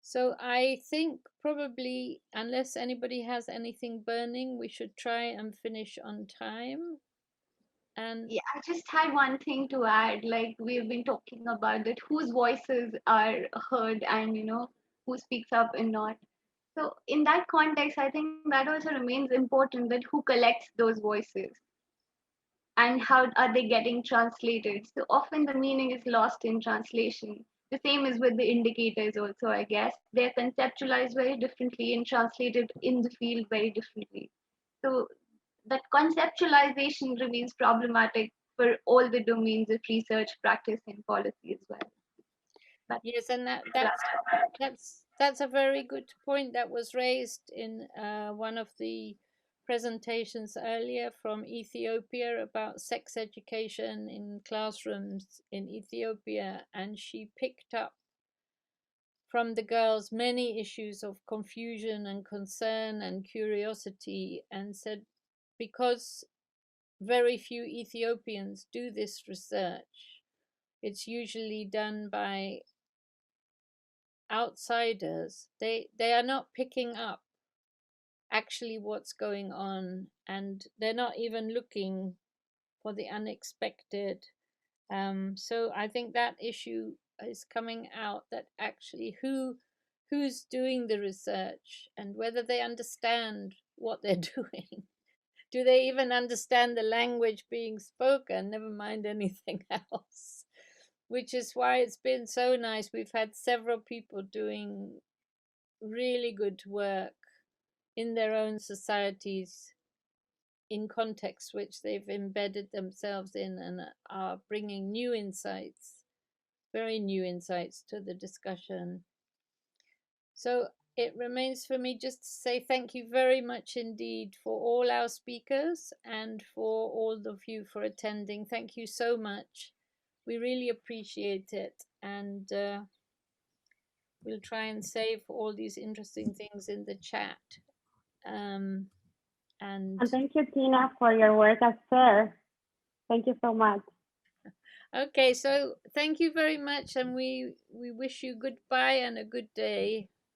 So I think probably, unless anybody has anything burning, we should try and finish on time. And Yeah, I just had one thing to add. Like we've been talking about that whose voices are heard and who speaks up and not. So in that context, I think that also remains important, that who collects those voices and how are they getting translated. So often the meaning is lost in translation. The same is with the indicators also, I guess. They're conceptualized very differently and translated in the field very differently. So that conceptualization remains problematic for all the domains of research, practice, and policy as well. yes, and that's a very good point that was raised in one of the presentations earlier from Ethiopia about sex education in classrooms in Ethiopia, and she picked up from the girls many issues of confusion and concern and curiosity, and said because very few Ethiopians do this research, it's usually done by outsiders. They are not picking up actually what's going on, and they're not even looking for the unexpected. So I think that issue is coming out, that actually who's doing the research and whether they understand what they're doing. Do they even understand the language being spoken, never mind anything else? Which is why it's been so nice. We've had several people doing really good work in their own societies in contexts which they've embedded themselves in, and are bringing new insights, very new insights to the discussion. So it remains for me just to say thank you very much indeed for all our speakers and for all of you for attending. Thank you so much. We really appreciate it, and we'll try and save all these interesting things in the chat. And thank you, Tina, for your work as chair. Thank you so much. okay, so thank you very much, and we wish you goodbye and a good day.